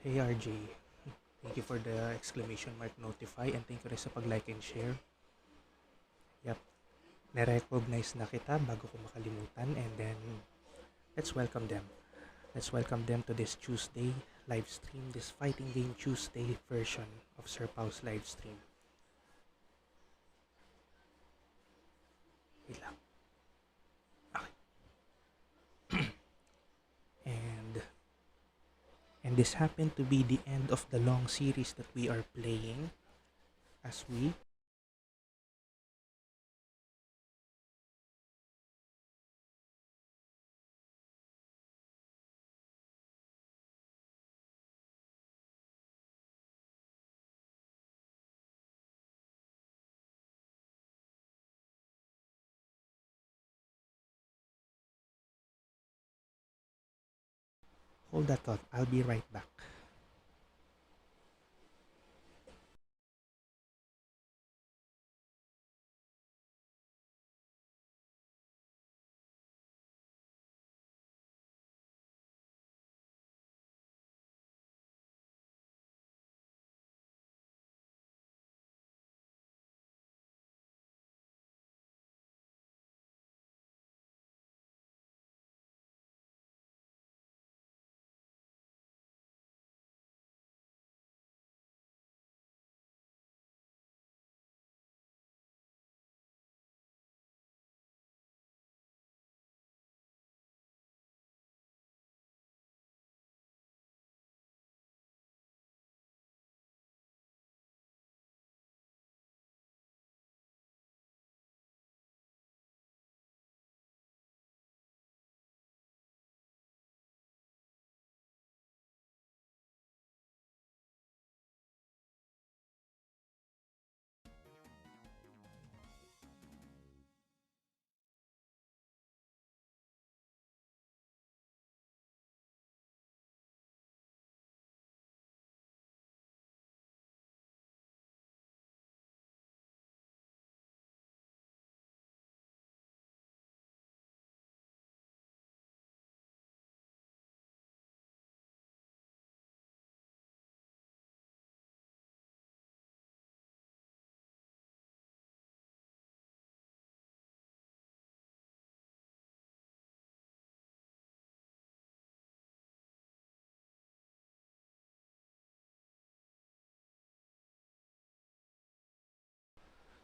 Hey RJ, thank you for the exclamation mark notify and thank you rin sa pag-like and share. Yep, na-recognize na kita bago ko makalimutan and then let's welcome them. Let's welcome them to this Tuesday live stream, this Fighting Game Tuesday version of Sir Pau's live stream. Wait lang. Okay. and this happened to be the end of the long series that we are playing as we hold that thought. I'll be right back.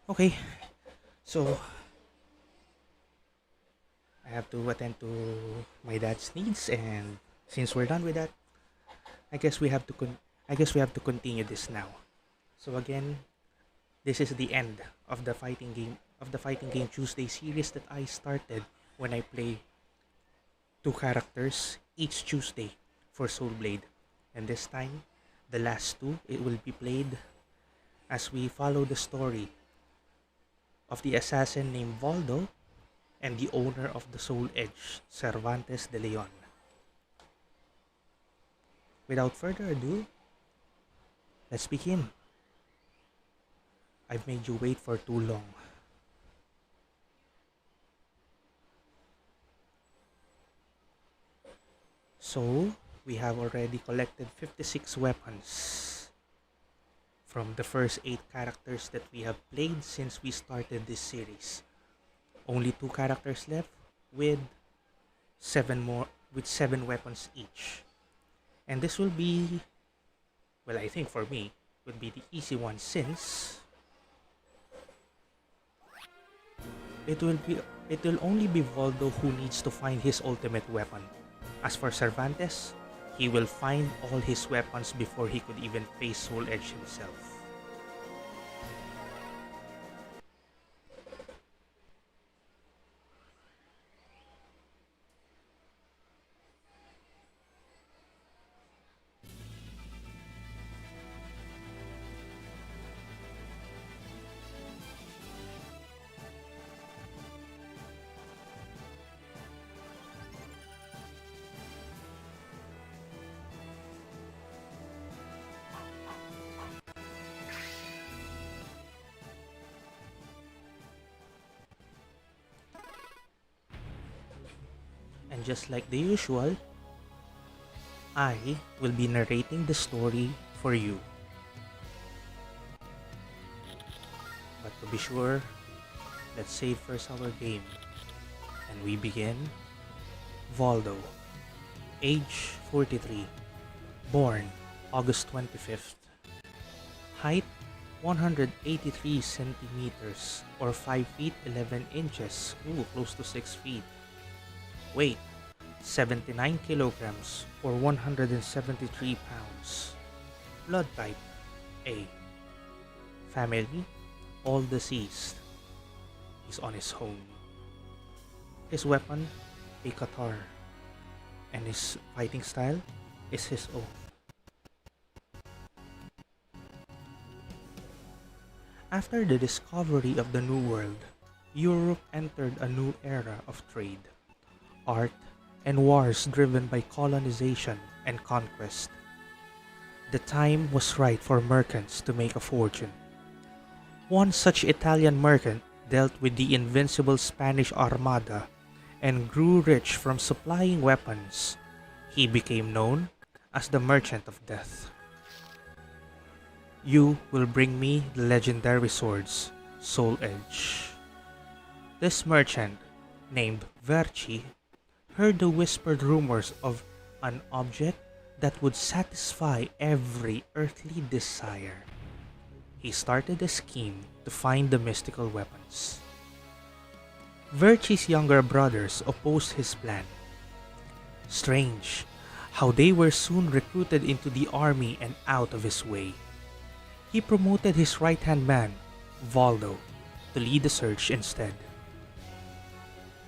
Okay, so I have to attend to my dad's needs, and since we're done with that, I guess we have to continue this now. So again, this is the end of the Fighting Game Tuesday series that I started when I play two characters each Tuesday for Soul Blade. And this time, the last two, it will be played as we follow the story of the assassin named Voldo and the owner of the Soul Edge, Cervantes de Leon. Without further ado, let's begin. I've made you wait for too long. So, we have already collected 56 weapons from the first 8 characters that we have played since we started this series. Only 2 characters left with 7 weapons each. And this will be, well, I think for me, would be the easy one since it will only be Voldo who needs to find his ultimate weapon. As for Cervantes, he will find all his weapons before he could even face Soul Edge himself. And just like the usual, I will be narrating the story for you. But to be sure, let's save first our game. And we begin. Voldo, age 43, born August 25th, height 183 centimeters or 5 feet 11 inches, close to 6 feet, weight 79 kilograms or 173 pounds, blood type A, family all deceased, he's on his home, his weapon a Qatar, and his fighting style is his own. After the discovery of the New World, Europe entered a new era of trade, art, and wars driven by colonization and conquest. The time was right for merchants to make a fortune. One such Italian merchant dealt with the invincible Spanish Armada and grew rich from supplying weapons. He became known as the Merchant of Death. You will bring me the legendary swords, Soul Edge. This merchant, named Verci, heard the whispered rumors of an object that would satisfy every earthly desire. He started a scheme to find the mystical weapons. Verci's younger brothers opposed his plan. Strange how they were soon recruited into the army and out of his way. He promoted his right-hand man, Voldo, to lead the search instead.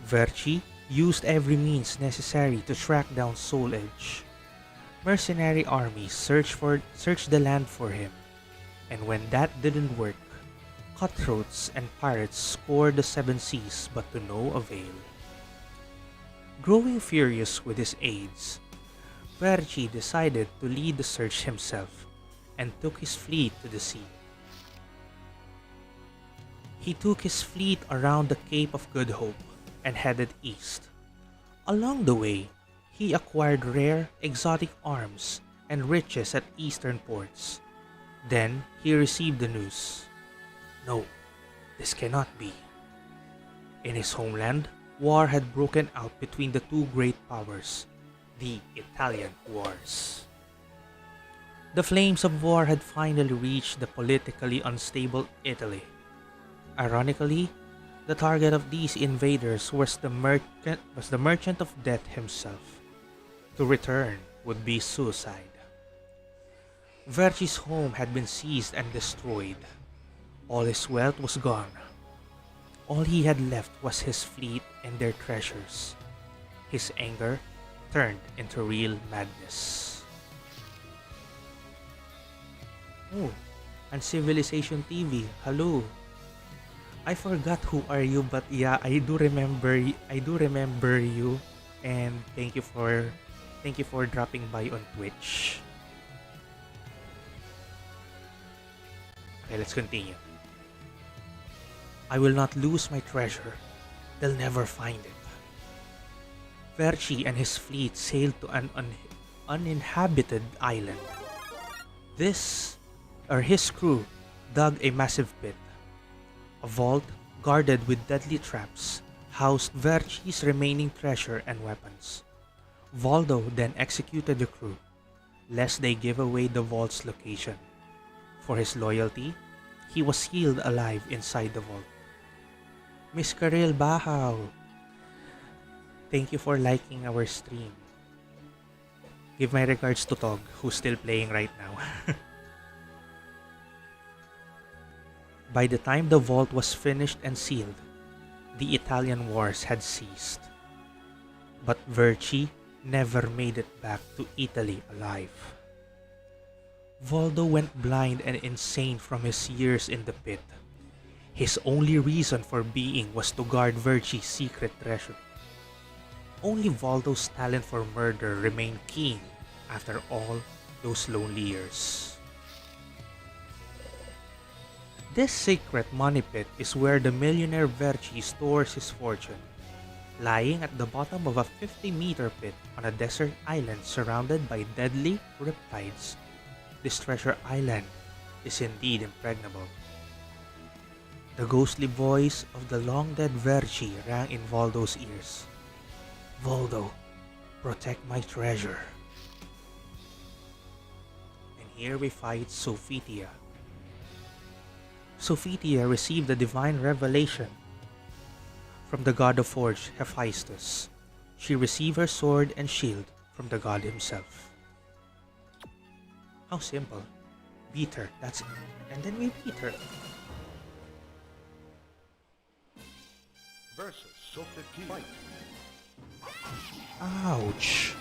Verci used every means necessary to track down Soul Edge. Mercenary armies searched the land for him, and when that didn't work, cutthroats and pirates scoured the seven seas, but to no avail. Growing furious with his aides, Verci decided to lead the search himself and took his fleet to the sea. He took his fleet around the Cape of Good Hope and headed east. Along the way, he acquired rare, exotic arms and riches at eastern ports. Then he received the news. No, this cannot be. In his homeland, war had broken out between the two great powers, the Italian Wars. The flames of war had finally reached the politically unstable Italy. Ironically, the target of these invaders was the Merchant of Death himself. To return would be suicide. Verci's home had been seized and destroyed. All his wealth was gone. All he had left was his fleet and their treasures. His anger turned into real madness. Oh, and Civilization TV, hello. I forgot who are you, but yeah, I do remember you, and thank you for dropping by on Twitch. Okay, let's continue. I will not lose my treasure. They'll never find it. Verci and his fleet sailed to an uninhabited island. His crew dug a massive pit. A vault, guarded with deadly traps, housed Verci's remaining treasure and weapons. Voldo then executed the crew, lest they give away the vault's location. For his loyalty, he was sealed alive inside the vault. Miss Karil Bahaw, thank you for liking our stream. Give my regards to Tog, who's still playing right now. By the time the vault was finished and sealed, the Italian wars had ceased. But Verci never made it back to Italy alive. Voldo went blind and insane from his years in the pit. His only reason for being was to guard Verci's secret treasure. Only Voldo's talent for murder remained keen after all those lonely years. This secret money pit is where the millionaire Verci stores his fortune. lying at the bottom of a 50-meter pit on a desert island surrounded by deadly riptides. This treasure island is indeed impregnable. The ghostly voice of the long-dead Verci rang in Voldo's ears. Voldo, protect my treasure. And here we fight Sophitia. Sophitia received a divine revelation from the god of forge, Hephaestus. She received her sword and shield from the god himself. How simple. Beat her, that's it. And then we beat her. Versus Sophitia. Fight. Ouch.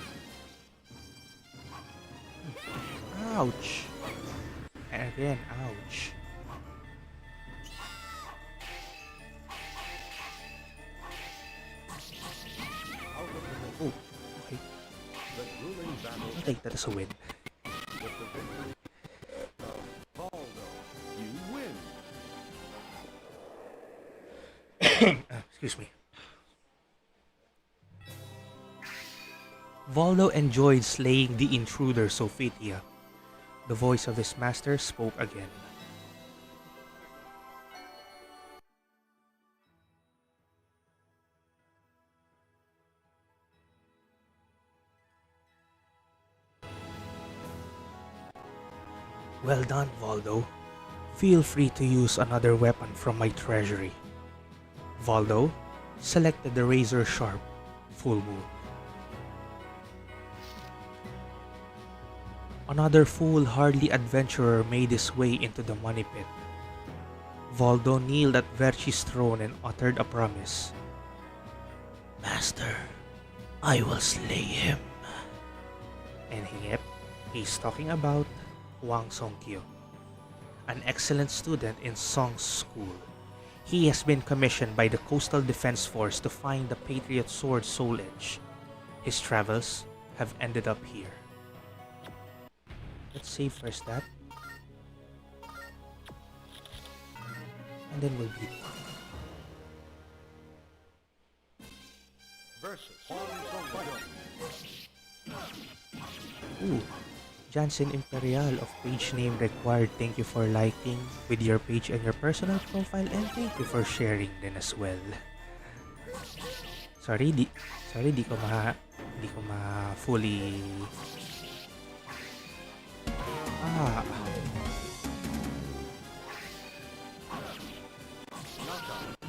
Ouch. And again, ouch. Oh, okay. I'll take that as a win. With the victory of Voldo, you win. Excuse me. Voldo enjoyed slaying the intruder Sophitia. The voice of his master spoke again. Well done, Voldo. Feel free to use another weapon from my treasury. Voldo selected the razor-sharp full moon. Another foolhardy adventurer made his way into the money pit. Voldo kneeled at Verci's throne and uttered a promise. Master, I will slay him. And yep, he's talking about Hwang Songkyo, an excellent student in Song's school. He has been commissioned by the Coastal Defense Force to find the Patriot Sword Soul Edge. His travels have ended up here. Let's save first that. And then we'll beat him. Versus Sophitia. Ooh. Jansen Imperial of page name required, thank you for liking with your page and your personal profile, and thank you for sharing din as well. Sorry di ko fully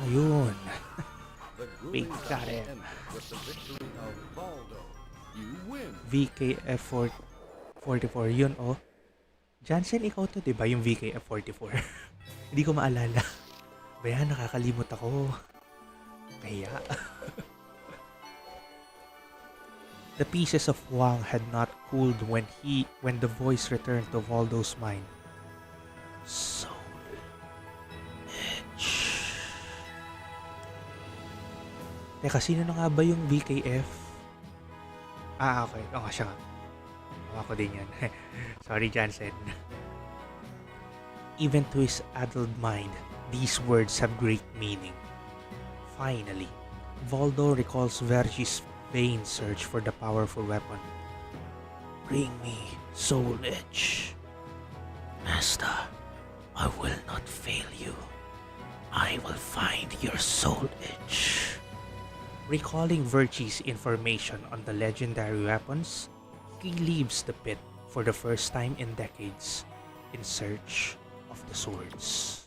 ayun. We got him. With the victory of Voldo, you win. VKF 44 yun, oh. Jansen, ikaw to, diba? Yung VKF 44. Hindi ko maalala. Bayan, nakakalimot ako. Kaya. The pieces of Hwang had not cooled when the voice returned to Voldo's mind. Soul Edge. Teka, sino na nga ba yung VKF? Okay. Oo nga siya nga. Ako din yan. Sorry, Jansen. Even to his addled mind, these words have great meaning. Finally, Voldo recalls Verci's vain search for the powerful weapon. Bring me Soul Edge. Master, I will not fail you. I will find your Soul Edge. Recalling Verci's information on the legendary weapons, he leaves the pit for the first time in decades in search of the swords.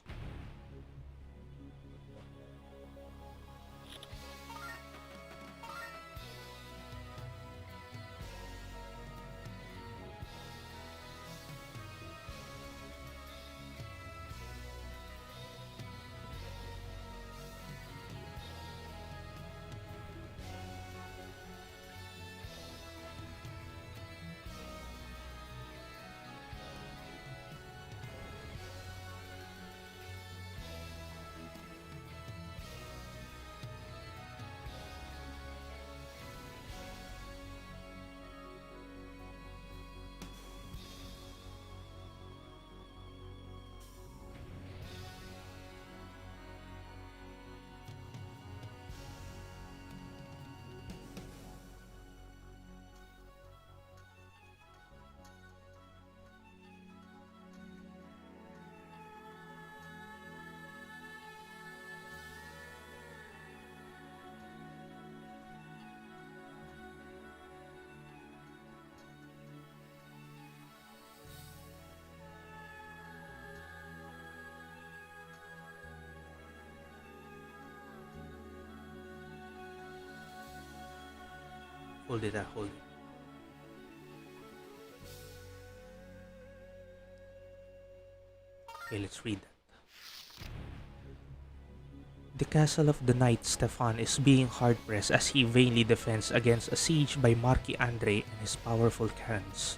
Hold it, hold it. Okay, let's read that. The castle of the knight Stefan is being hard-pressed as he vainly defends against a siege by Marquis Andre and his powerful cannons.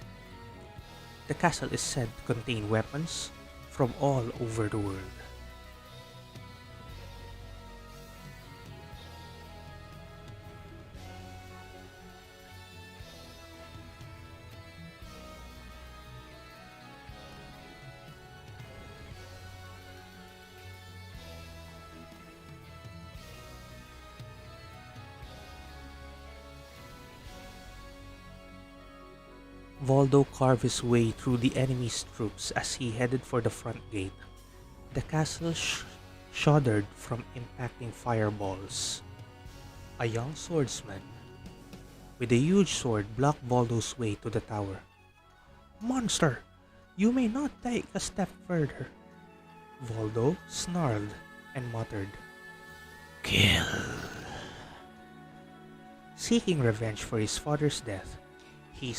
The castle is said to contain weapons from all over the world. Voldo carved his way through the enemy's troops as he headed for the front gate. The castle shuddered from impacting fireballs. A young swordsman with a huge sword blocked Voldo's way to the tower. "Monster! You may not take a step further." Voldo snarled and muttered, "Kill." Seeking revenge for his father's death, he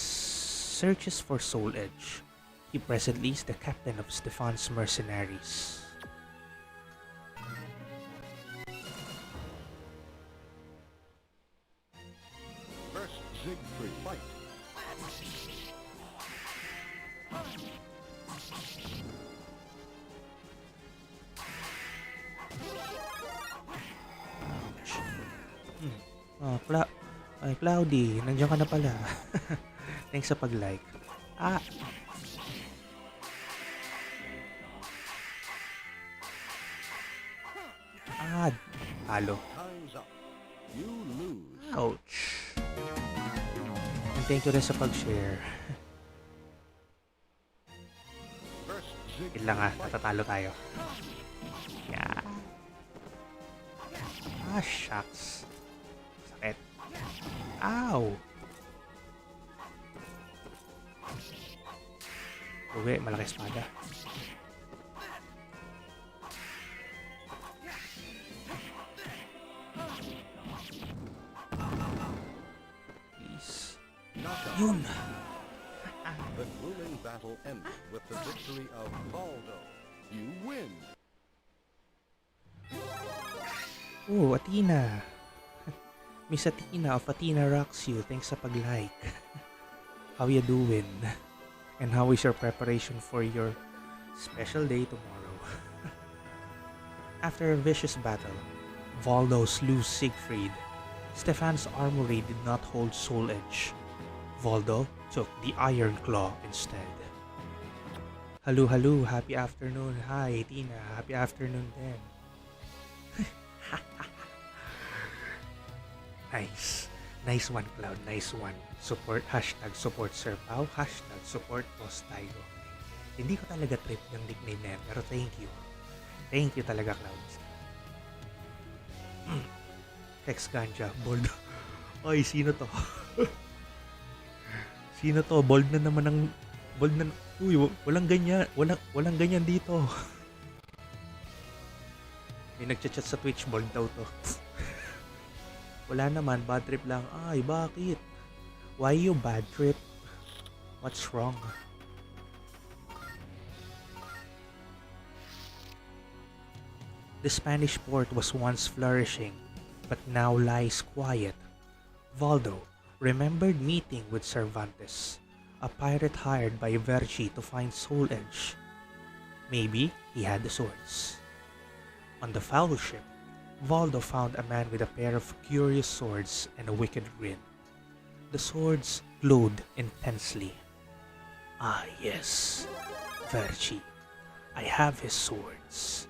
searches for Soul Edge. He presently is the captain of Stefan's mercenaries. First Siegfried fight. Oh, Cloudy, nandiyan ka na pala. Thanks sa pag-like. Ah! Halo. Time's up. You lose. Ouch. And thank you rin sa pag-share. First Wait Siegfried lang fight. natatalo tayo. Yeah. Shucks. Sakit. Ow! Uwi, malaki espada. Please. Knockout. Yun! The grueling battle ended with the victory of Voldo. You win. Oh, Athena! Miss Athena of Athena Rocks You, thanks sa pag-like. How you doing? And how is your preparation for your special day tomorrow? After a vicious battle, Voldo slew Siegfried. Stefan's armory did not hold Soul Edge. Voldo took the Iron Claw instead. Hello, happy afternoon. Hi, Tina, happy afternoon din. Nice one, Cloud, nice one. Support, #support Sir Pao, #support Boss Taigo. Hindi ko talaga trip yung nickname na yan, pero thank you. Thank you talaga, Clouds. Hex Ganja, bold. Ay, sino to? Sino to? Bold na naman ng... Bold na... Uy, walang ganyan. Walang ganyan dito. May nagchat-chat sa Twitch, bold daw to. Wala naman, bad trip lang. Ay, bakit? Why you bad trip? What's wrong? The Spanish port was once flourishing, but now lies quiet. Voldo remembered meeting with Cervantes, a pirate hired by Verci to find Soul Edge. Maybe he had the swords. On the foul ship, Voldo found a man with a pair of curious swords and a wicked grin. The swords glowed intensely. Ah yes, Verci, I have his swords.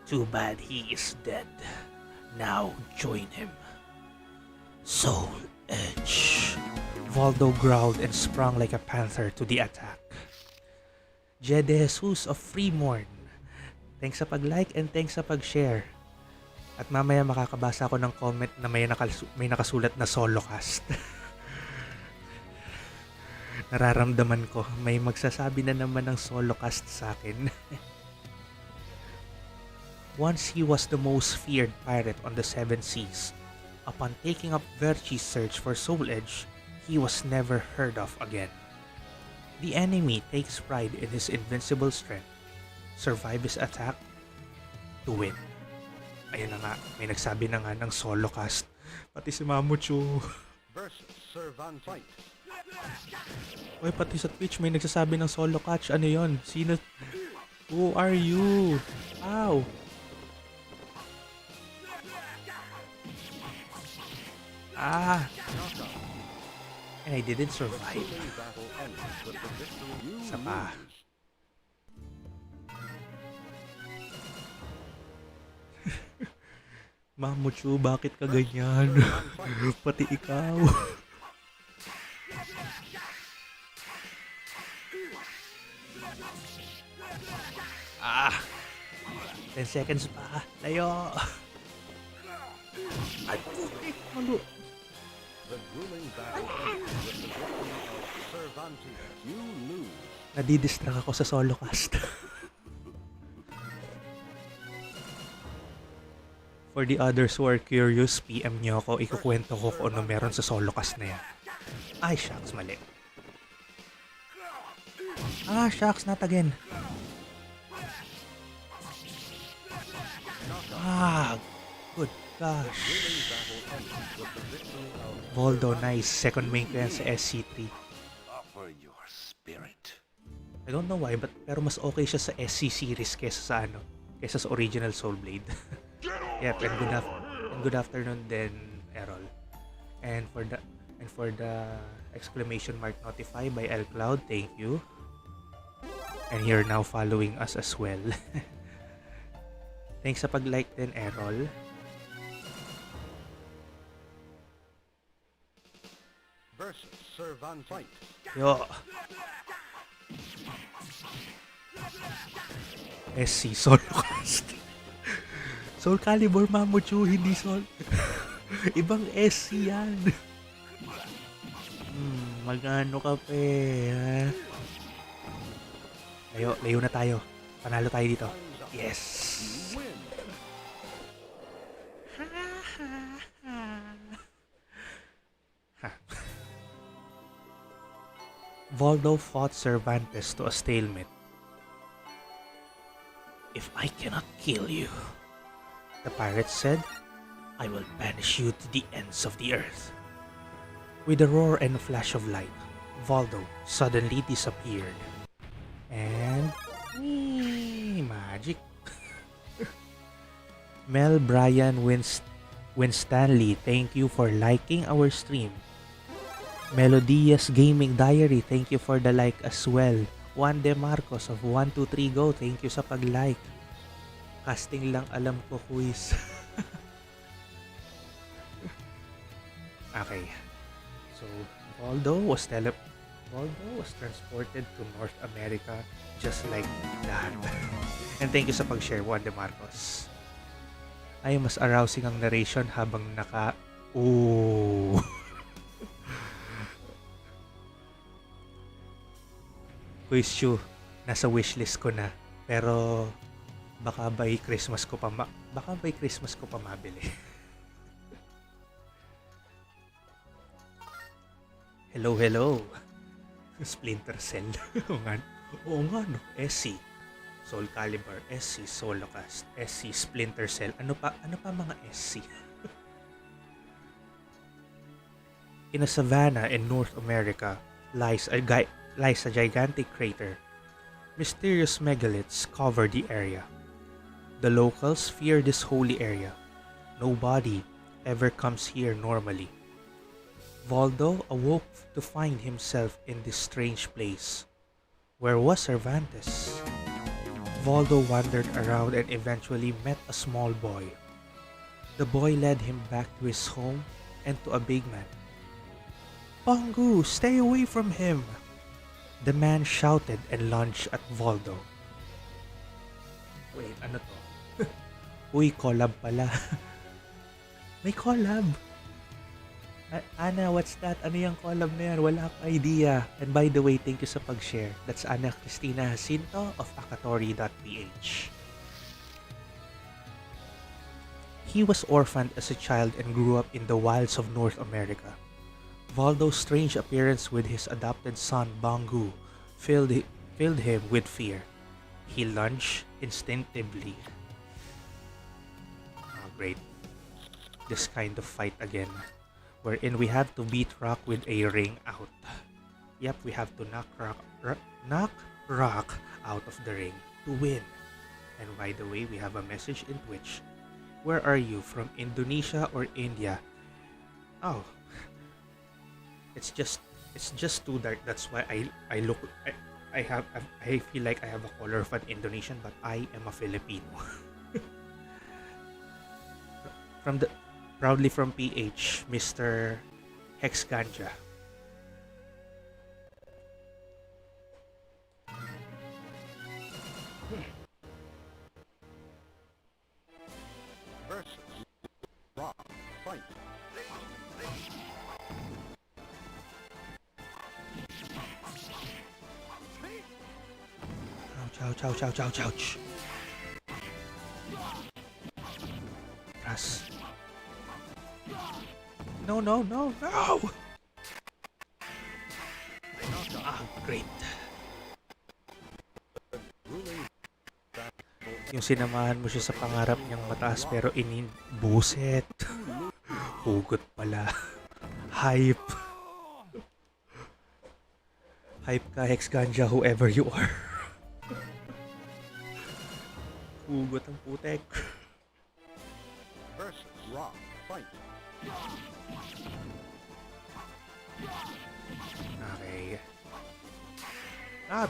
Too bad he is dead. Now join him. Soul Edge. Voldo growled and sprung like a panther to the attack. Jede Jesus of Fremorn, thanks sa pag-like and thanks sa pag-share. At mamaya makakabasa ako ng comment na may nakasulat na solo cast. Nararamdaman ko, may magsasabi na naman ng solo cast sa akin. Once he was the most feared pirate on the Seven Seas. Upon taking up Verci's search for Soul Edge, he was never heard of again. The enemy takes pride in his invincible strength, survive his attack, to win. Ayun na nga, may nagsabi na nga ng solo cast. Pati si Mamuchu. Versus Cervantes. Oy, pati sa Twitch may nagsasabi ng solo catch. Ano yon? Sino? Who are you? Ow! Ah! And I didn't survive. Grueling battle ends with the victory. You Isa pa. lose. Mamuchu, bakit ka ganyan? Pati ikaw. Ah! 10 seconds pa. Layo. Ay, putik. Malo. The grueling battle ends with the victory of Cervantes. You lose. Nadidistract ako sa solo cast. For the others who are curious, PM nyo ako. Ikukwento ko kung ano meron sa solo cast na yan. Ay, shucks, mali. Ah, shucks, not again. Ah, good gosh. Grueling battle ends with the victory of Voldo, nice. Second main ko yan sa SC3. Offer your spirit. I don't know why, but pero mas okay siya sa SC series kesa sa ano, kesa sa original Soul Blade. Yep, and good afternoon then, Errol. And for the exclamation mark notify by L Cloud, thank you. And you're now following us as well. Thanks sa pag-like din, Errol. Versus Cervantes. Yo. SC solo cast. Soul Calibur Mamuchu, hindi Soul. Ibang SC yan. Magano ka pa ha? Layo na tayo. Panalo tayo dito. Yes! Win. Voldo fought Cervantes to a stalemate. If I cannot kill you, the pirate said, I will banish you to the ends of the earth. With a roar and a flash of light, Voldo suddenly disappeared. And magic. Mel Brian Winstanley, thank you for liking our stream. Melodious Gaming Diary, thank you for the like as well. Juan De Marcos of 123 Go, thank you sa pag-like. Casting lang alam ko, quiz. Okay. So, Voldo was transported to North America just like that. And thank you sa pag-share, Juan De Marcos. Ay, mas arousing ang narration habang Ooh. Quiz Shu, nasa wishlist ko na. Pero baka by Christmas ko pa mabili. Hello. Splinter Cell. Oo nga no. SC Soul Calibur, SC Solocast, SC Splinter Cell. Ano pa mga SC? In a savanna in North America lies a gigantic crater. Mysterious megaliths cover the area. The locals fear this holy area. Nobody ever comes here normally. Voldo awoke to find himself in this strange place. Where was Cervantes? Voldo wandered around and eventually met a small boy. The boy led him back to his home and to a big man. Pongu, stay away from him! The man shouted and lunged at Voldo. Wait, ano to? Uy, collab pala. May collab! Ana, what's that? Ano yung collab na yan? Wala akong idea. And by the way, thank you sa pag-share. That's Ana Cristina Jacinto of akatori.ph. He was orphaned as a child and grew up in the wilds of North America. Voldo's strange appearance with his adopted son Bangu filled him with fear. He lunged instinctively. Oh, great. This kind of fight again, wherein we have to beat Rock with a ring out. Yep, we have to knock Rock out of the ring to win. And by the way, we have a message in Twitch. Where are you? From Indonesia or India? Oh, it's just too dark. That's why I feel like I have a color of an Indonesian, but I am a Filipino. Proudly from PH, Mr. Hex Ganja. Versus Rock. Fight. Ouch. Ras. No. Ah, great. Yung sinamahan mo siya sa pangarap niyang mataas pero buset. Hugot pala. Hype. Hype ka, Hex Ganja, whoever you are. Hugot ang putek. Versus Rock. Fight. Okay. Stop!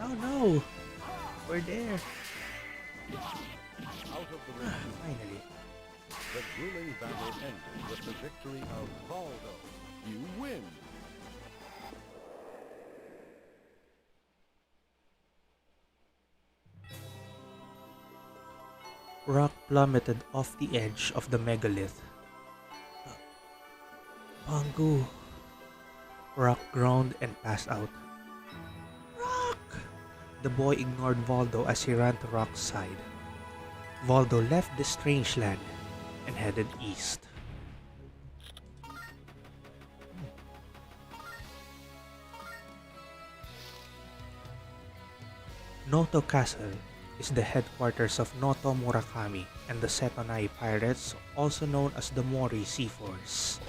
Oh no! We're there. Out of the ring. Finally. The grueling battle ended with the victory of Voldo. You win. Rock plummeted off the edge of the megalith. Bangu. Rock groaned and passed out. Rock! The boy ignored Voldo as he ran to Rock's side. Voldo left the strange land and headed east. Noto Castle is the headquarters of Noto Murakami and the Setonai pirates, also known as the Mori Sea Force.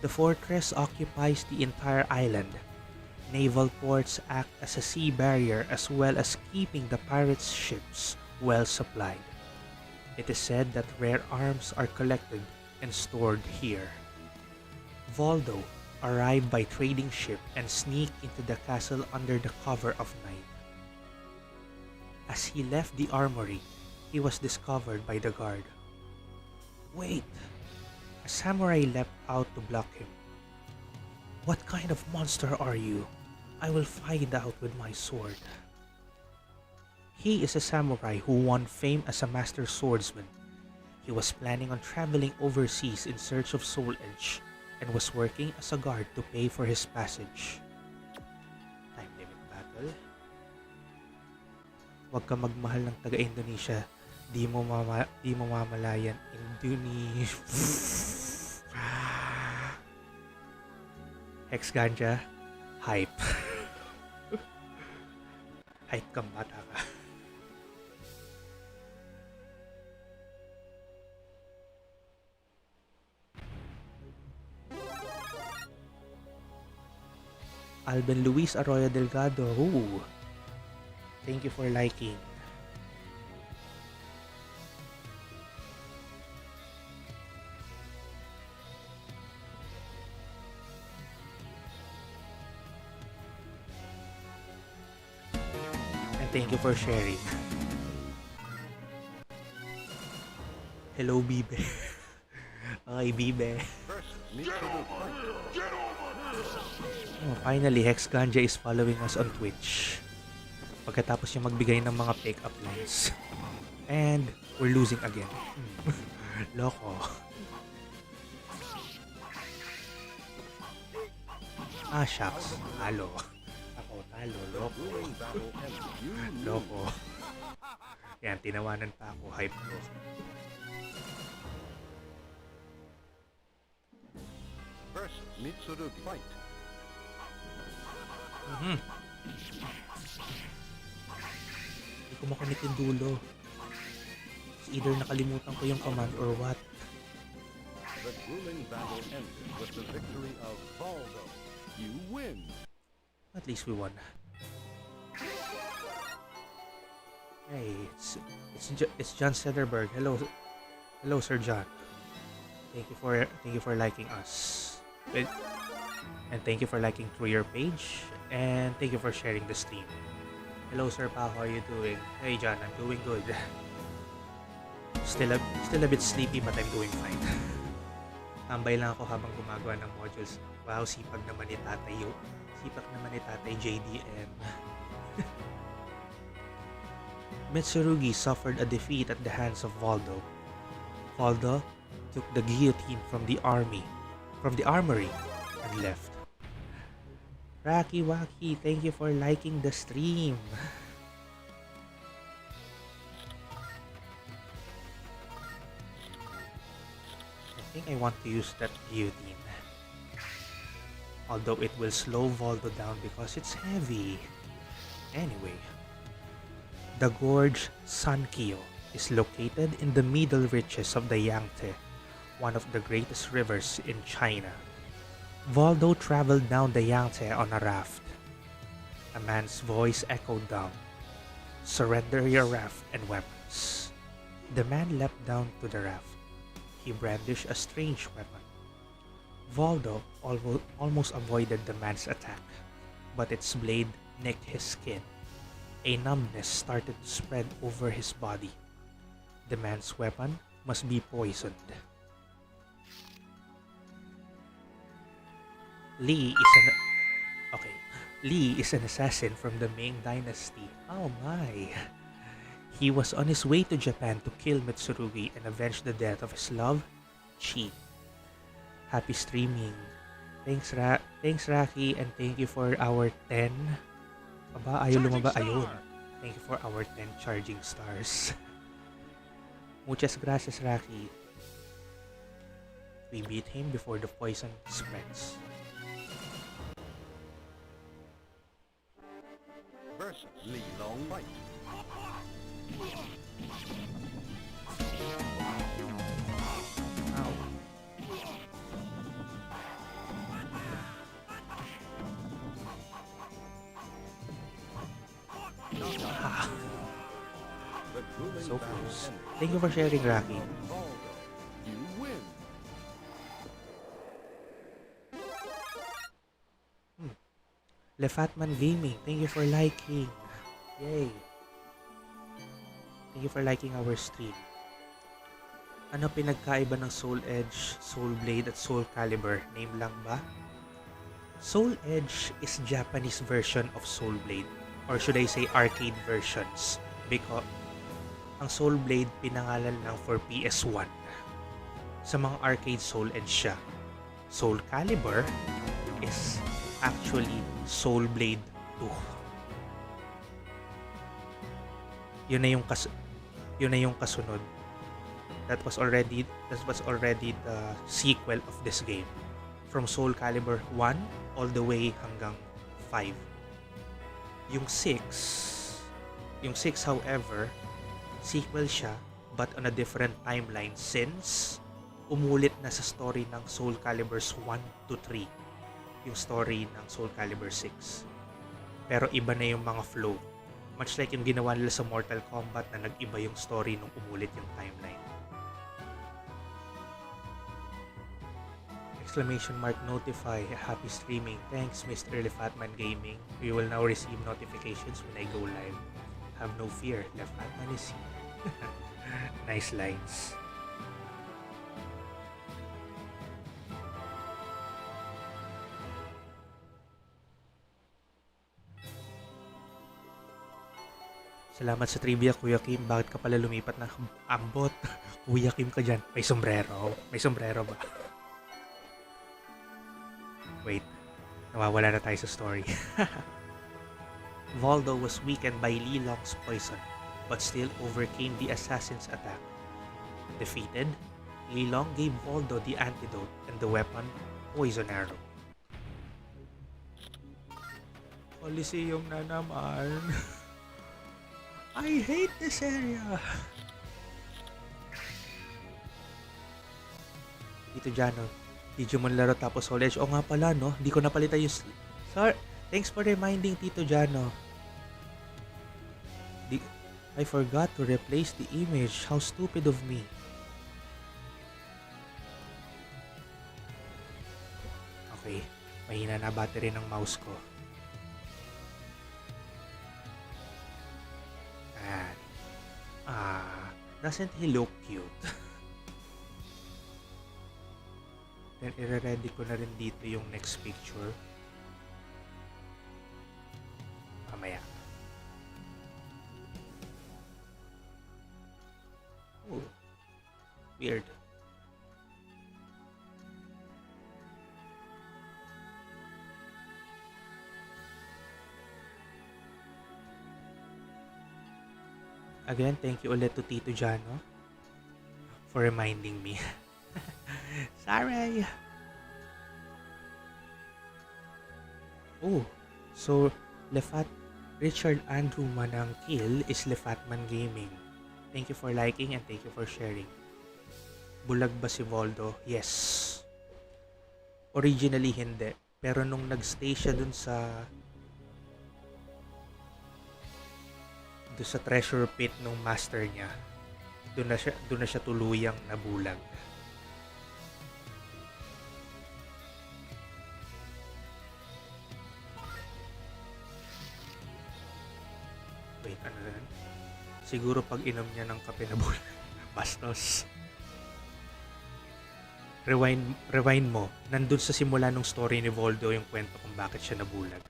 The fortress occupies the entire island. Naval ports act as a sea barrier as well as keeping the pirates' ships well supplied. It is said that rare arms are collected and stored here. Voldo arrived by trading ship and sneaked into the castle under the cover of night. As he left the armory, he was discovered by the guard. Wait! A samurai leapt out to block him. What kind of monster are you? I will find out with my sword. He is a samurai who won fame as a master swordsman. He was planning on traveling overseas in search of Soul Edge and was working as a guard to pay for his passage. Time limit battle. Huwag ka magmahal ng taga-Indonesia. Di mo mamalayan. Indonesia. Hex Ganja. Hype. Hype kang bata ka. Alben Luis Arroyo Delgado. Ooh. Thank you for liking. And thank you for sharing. Hello, Bibe. Okay, Bibe. Oh, finally, Hex Ganja is following us on Twitch. Pagkatapos niya magbigay ng mga pick-up lines. And we're losing again. Loko. Ah, shucks. Talo. Ako, talo. Loko. Loko. Yan, tinawanan pa ako. Hype ko. versus Mitsurugi. Fight. Hindi ko makamit yung dulo. It's either nakalimutan ko yung command or what. The grueling battle ended with the victory of Voldo. You win. At least we won. Hey, it's John Sederberg. Hello, Sir John. Thank you for liking us, and thank you for liking through your page, and thank you for sharing the stream. Hello, Sir Pa. How are you doing? Hey, John. I'm doing good. Still a bit sleepy, but I'm doing fine. Tambay lang ako habang gumagawa ng modules. Wow, sipag naman ni Tatay JDM. Mitsurugi suffered a defeat at the hands of Voldo. Voldo took the guillotine from the armory, and left. Rocky Waki, thank you for liking the stream. I think I want to use that guillotine. Although it will slow Voldo down because it's heavy. Anyway. The gorge Sankyo is located in the middle reaches of the Yangtze, one of the greatest rivers in China. Voldo traveled down the Yangtze on a raft. A man's voice echoed down, "Surrender your raft and weapons." The man leapt down to the raft. He brandished a strange weapon. Voldo almost avoided the man's attack, but its blade nicked his skin. A numbness started to spread over his body. The man's weapon must be poisoned. Li is an assassin from the Ming Dynasty. Oh my! He was on his way to Japan to kill Mitsurugi and avenge the death of his love, Chi. Happy streaming. Thanks Raki, and thank you for our 10. Aba, ayaw lumaba. Ayun. Thank you for our 10 charging stars. Muchas gracias, Raki. We beat him before the poison spreads. Versus Li Long Fight. Ow. So close. Thank you for sharing, Rocky. You win. Lefatman Gaming, thank you for liking. Yay. Thank you for liking our stream. Ano pinagkaiba ng Soul Edge, Soul Blade at Soul Calibur? Name lang ba? Soul Edge is Japanese version of Soul Blade, or should I say arcade versions, because ang Soul Blade pinangalan lang for PS1. Sa mga arcade, Soul Edge siya. Soul Calibur is actually Soul Blade 2. Yun na yung kasunod. That was already the sequel of this game. From Soul Calibur 1 all the way hanggang 5. Yung 6 however, sequel siya but on a different timeline since umulit na sa story ng Soul Caliburs 1 to 3 yung story ng Soul Calibur 6. Pero iba na yung mga flow. Much like yung ginawa nila sa Mortal Kombat na nag-iba yung story nung umulit yung timeline. Exclamation mark notify. Happy streaming. Thanks Mr. Lefatman Gaming. We will now receive notifications when I go live. Have no fear. Lefatman is here. Nice lines. Salamat sa trivia, Kuya Kim. Bakit ka pala lumipat ng ambot? Kuya Kim ka dyan. May sombrero. May sombrero ba? Wait. Nawawala na tayo sa story. Voldo was weakened by Li Long's poison, but still overcame the assassin's attack. Defeated, Li Long gave Voldo the antidote and the weapon Poison arrow. Coliseum na naman. I hate this area. Tito Jano, Digimon laro tapos Soul Edge. O nga pala, no? Hindi ko napalitan yung... Sir, thanks for reminding, Tito Jano. I forgot to replace the image. How stupid of me. Okay, mahina na battery ng mouse ko. Doesn't he look cute? Then, i-ready ko na rin dito yung next picture. Mamaya. Oh, weird. Again, thank you ulit to Tito Jano for reminding me. Sorry! Oh, so Richard Andrew Manang Kill is Lefatman Gaming. Thank you for liking and thank you for sharing. Bulag ba si Voldo? Yes. Originally hindi. Pero nung nagstay siya dun sa treasure pit ng master niya, doon na siya tuluyang nabulag. Wait, ano na? Siguro pag inom niya ng kape nabulag. Bastos. Rewind mo. Nandun sa simula ng story ni Voldo yung kwento kung bakit siya nabulag.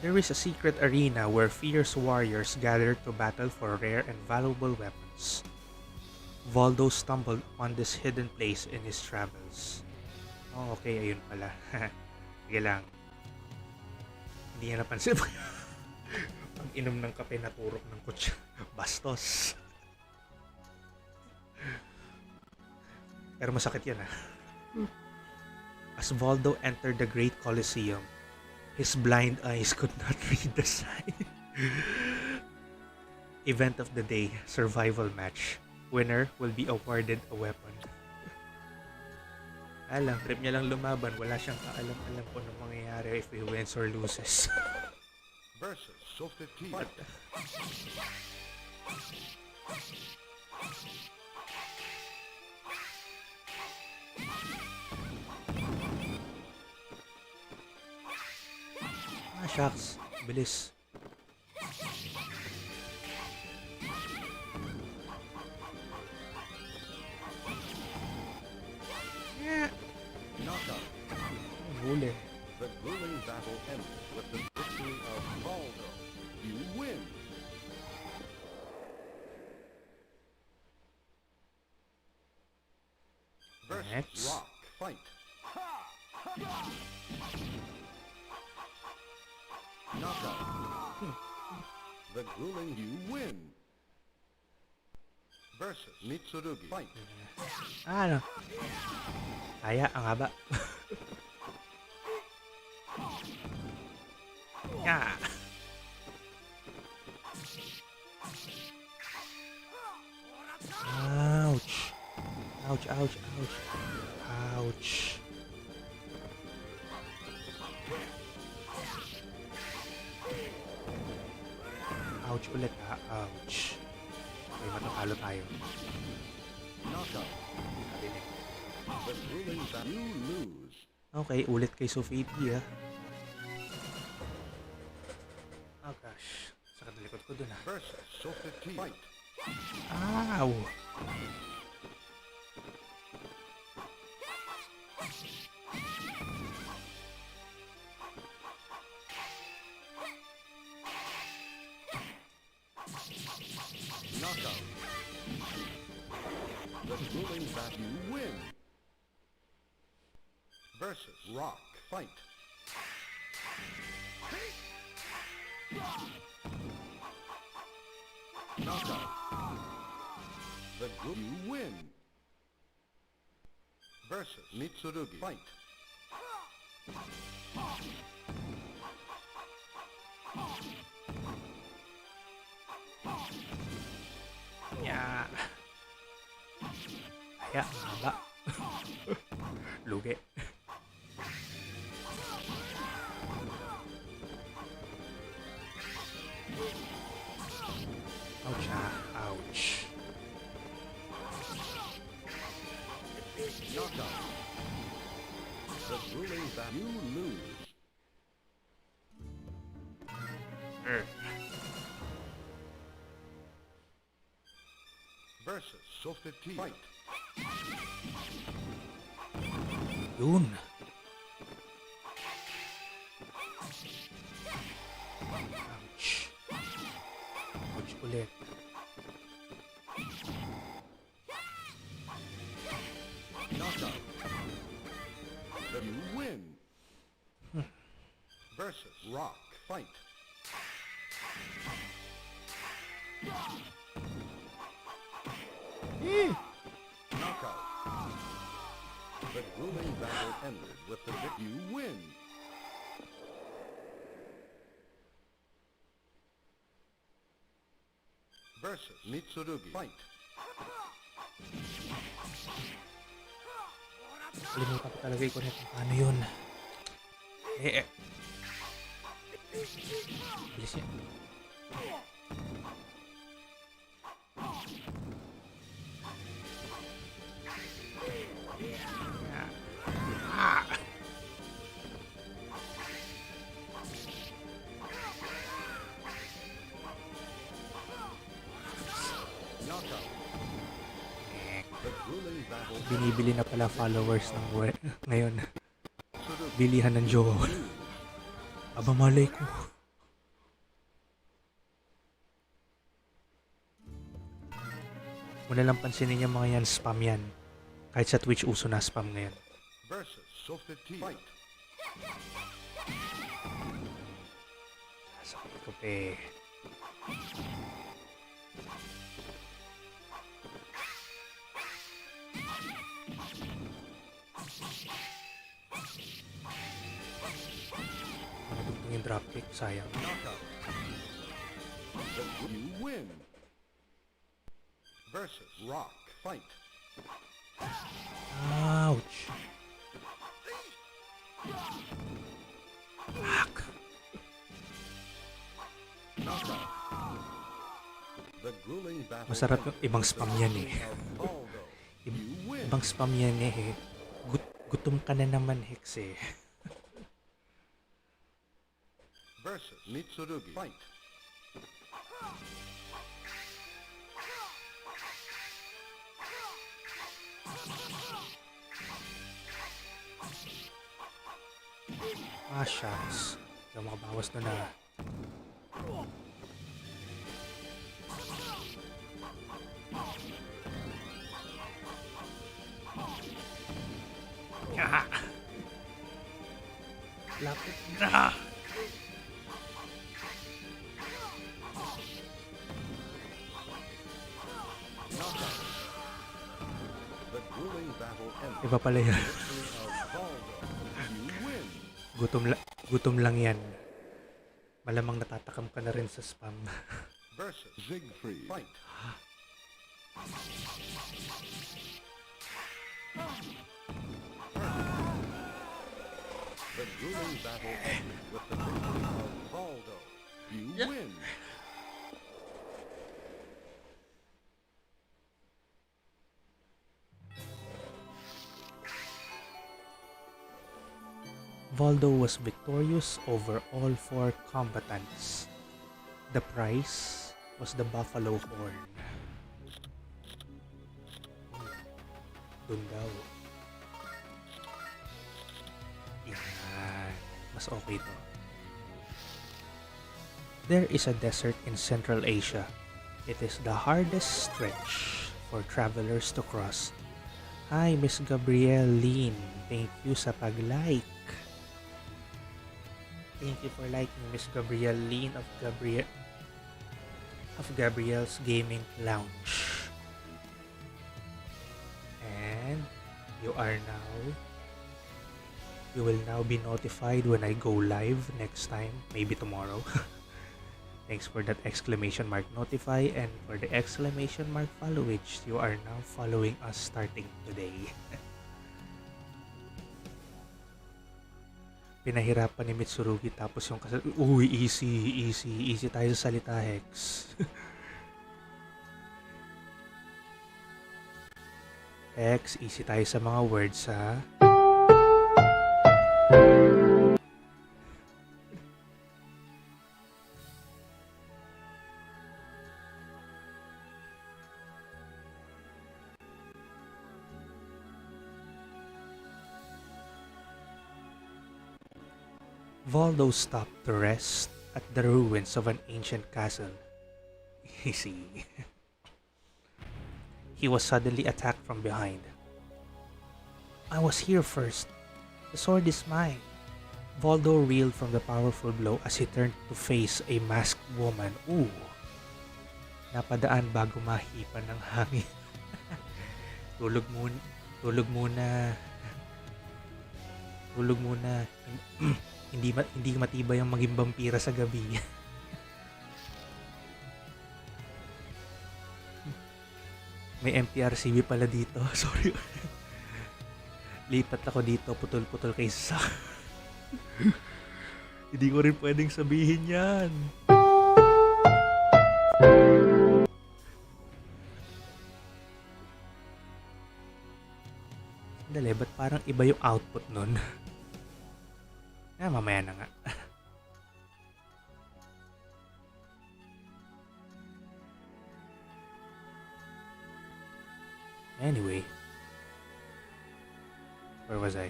There is a secret arena where fierce warriors gather to battle for rare and valuable weapons. Voldo stumbled upon this hidden place in his travels. Oh, okay, ayun pala. Sige lang. Hindi niya napansin. Pag inom ng kape, naturok ng kutsa. Bastos. Pero masakit yan, ah. As Voldo entered the Great Coliseum, his blind eyes could not read the sign. Event of the day, survival match. Winner will be awarded a weapon. Alam, trip niya lang lumaban. Wala siyang kaalam-alam kung ano mangyayari if he wins or loses. Versus Sofity. Shucks. Bilis. Knockout. Huli. The grueling battle ends with the victory of Voldo. You win. Versus Next. Rock. Fight. Knockout. The grueling you win. Versus Mitsurugi. Fight. Ano? Kaya, ang haba. Yeah. Ouch. Ouch, ouch, ouch. Ouch. Ouch ulit, ha? Ouch. Okay, matatalo tayo. Knockout. The grueling that you lose. Okay, ulit kay Sophie, ha? Oh gosh. Sakit na likod ko dun, ha? Versus Sofity. Fight. Ow! Knockout. The grueling that you win. Versus Rock. Fight. Knockout. The group you win. versus Mitsurugi. Fight. Ya. Aya, haba. Lugi. Ouch, ouch. Knockout. The ruling battle. You lose. Versus Sofety. Fight. Yun. Ouch. Ouch ulit. Knockout. You win. Versus Rock. Fight. Knockout. The grueling battle ended with the victor. You win. Versus Mitsurugi. Fight. Kalimutan ko talaga i-connect kung paano yun. Bilis yan. Knockout. The grueling battle. Binibili na pala followers ng ngayon. Bilihan ng jowa. Aba malay ko. Muna lang pansinin yung mga yan, spam yan. Kahit sa Twitch uso na spam ngayon. Versus Sofety. Fight. Sakit ko pe. Madugtong yung dropkick, sayang. Knockout. You win. Versus Rock. Fight. Ouch. Fuck. Knockout. The grueling battle. Masarap yung ibang spam yan eh. Voldo. You win. Ibang spam yan eh. Gutom ka na naman, Hex eh. Versus Mitsurugi. Fight. Ah, shucks. Hindi ako makabawas na na. Ah! Lapit na! The grueling battle ended. Iba pala yan. Victory of Voldo. You win. Gutom lang yan. Malamang natatakam ka na rin sa spam. Versus Siegfried. Fight. The grueling battle ended with the victory of Voldo. You win. Voldo was victorious over all 4 combatants. The prize was the buffalo horn. Dun daw. Yan. Mas okay to. There is a desert in Central Asia. It is the hardest stretch for travelers to cross. Hi, Miss Gabrielle Lin. Thank you sa pag-like. Thank you for liking Miss Gabrielle Lin of Gabrielle's Gaming Lounge. And You are now You will now be notified when I go live next time, maybe tomorrow. Thanks for that exclamation mark notify and for the exclamation mark follow, which you are now following us starting today. Pinahirapan ni Mitsurugi tapos yung uy, easy tayo sa salita, Hex. Hex, easy tayo sa mga words, ha? Voldo stopped to rest at the ruins of an ancient castle. Easy. He was suddenly attacked from behind. I was here first. The sword is mine. Voldo reeled from the powerful blow as he turned to face a masked woman. Ooh. Napadaan bago mahipan ng hangin. Tulog muna. Hindi matibay ang maging vampira sa gabi. May MTRCB pala dito. Sorry. Lipat ako dito. Putol-putol kay sa... Hindi ko rin pwedeng sabihin yan. Dali, ba't parang iba yung output nun? Mamaya na nga. Anyway. Where was I?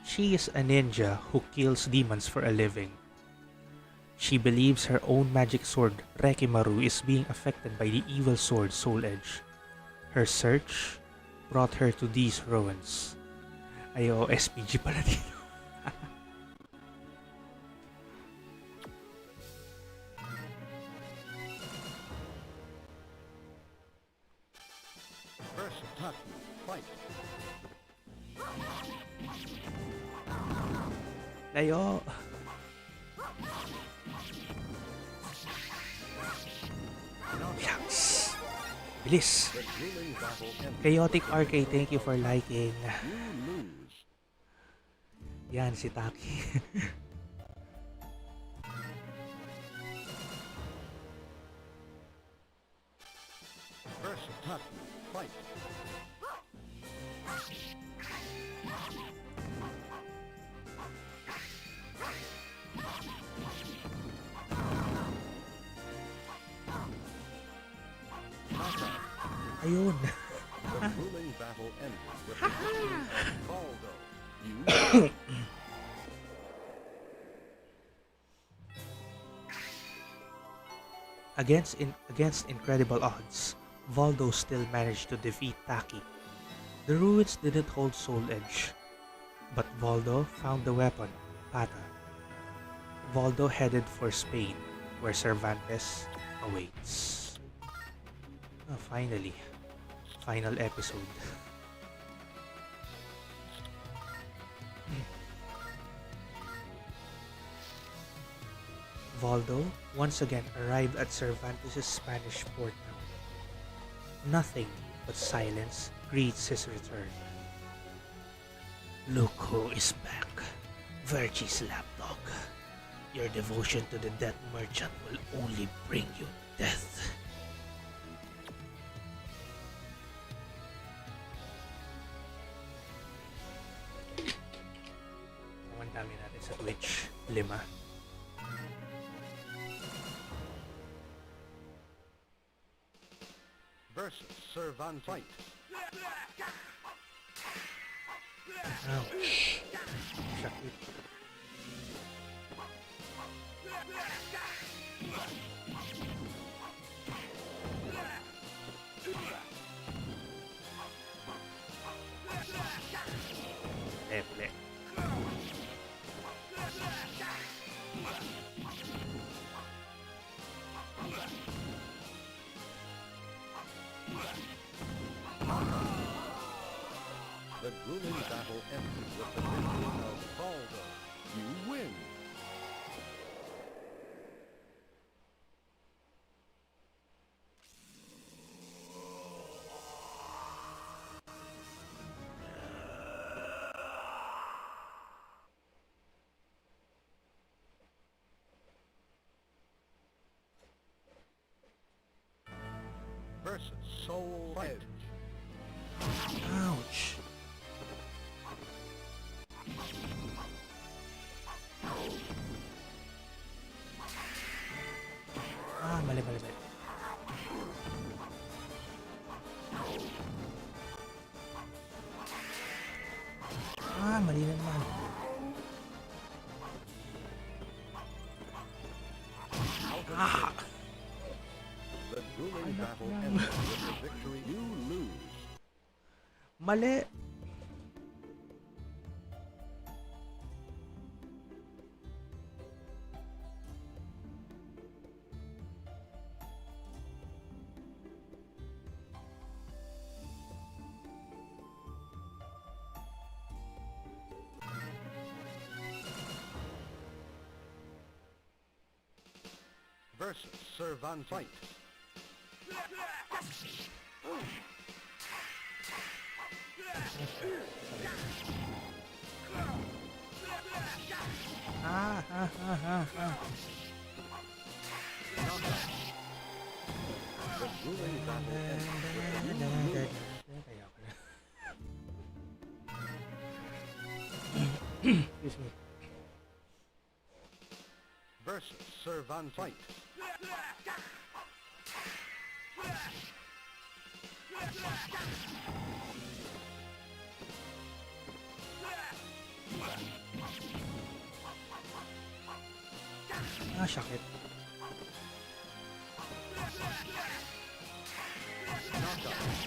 She is a ninja who kills demons for a living. She believes her own magic sword, Rekimaru, is being affected by the evil sword, Soul Edge. Her search brought her to these ruins. Ayo, SPG pala dito. Layo. Yes. Bilis. Chaotic RK, thank you for liking. Yan, si Taki. First attack, fight. Ayun. The grueling battle ended with the victory of Voldo. You Against incredible odds, Voldo still managed to defeat Taki. The ruins didn't hold Soul Edge, but Voldo found the weapon, Pata. Voldo headed for Spain, where Cervantes awaits. Oh, finally. Final episode. Voldo once again arrived at Cervantes' Spanish port town. Nothing but silence greets his return. Look who is back. Virgie's lapdog. Your devotion to the death merchant will only bring you death. Ang dami natin sa Twitch. 5. versus Cervantes. Fight. Ouch. Sakit. Leple. The The grueling battle ended with the victory of Voldo. You win. Versus Soul Edge. Ouch. Mali. Mali na naman. The grueling battle ended with the victory. You lose. Mali. Versus Cervantes. The grueling battle ended. Excuse me. Versus Cervantes. Sakit.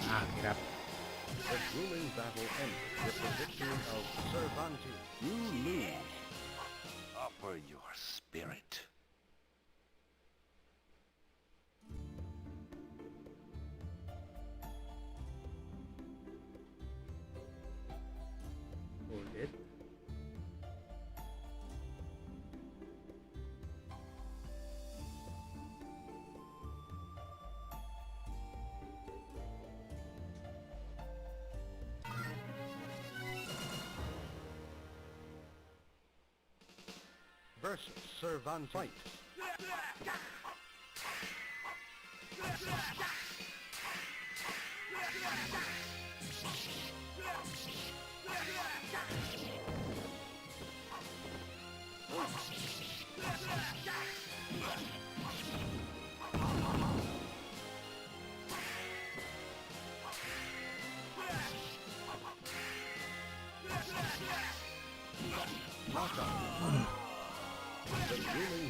Hirap. The grueling battle ended with the victory of Cervantes. You lose. Offer your spirit. Hold it. Versus Cervantes.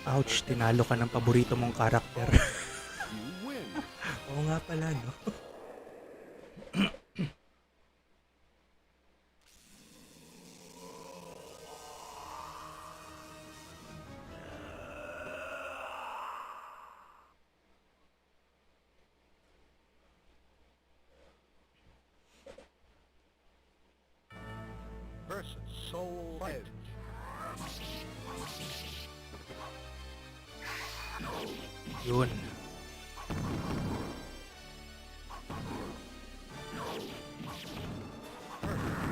Ouch, tinalo ka ng paborito mong karakter. You win. Oo nga pala, no? Versus Soul Edge. Yun.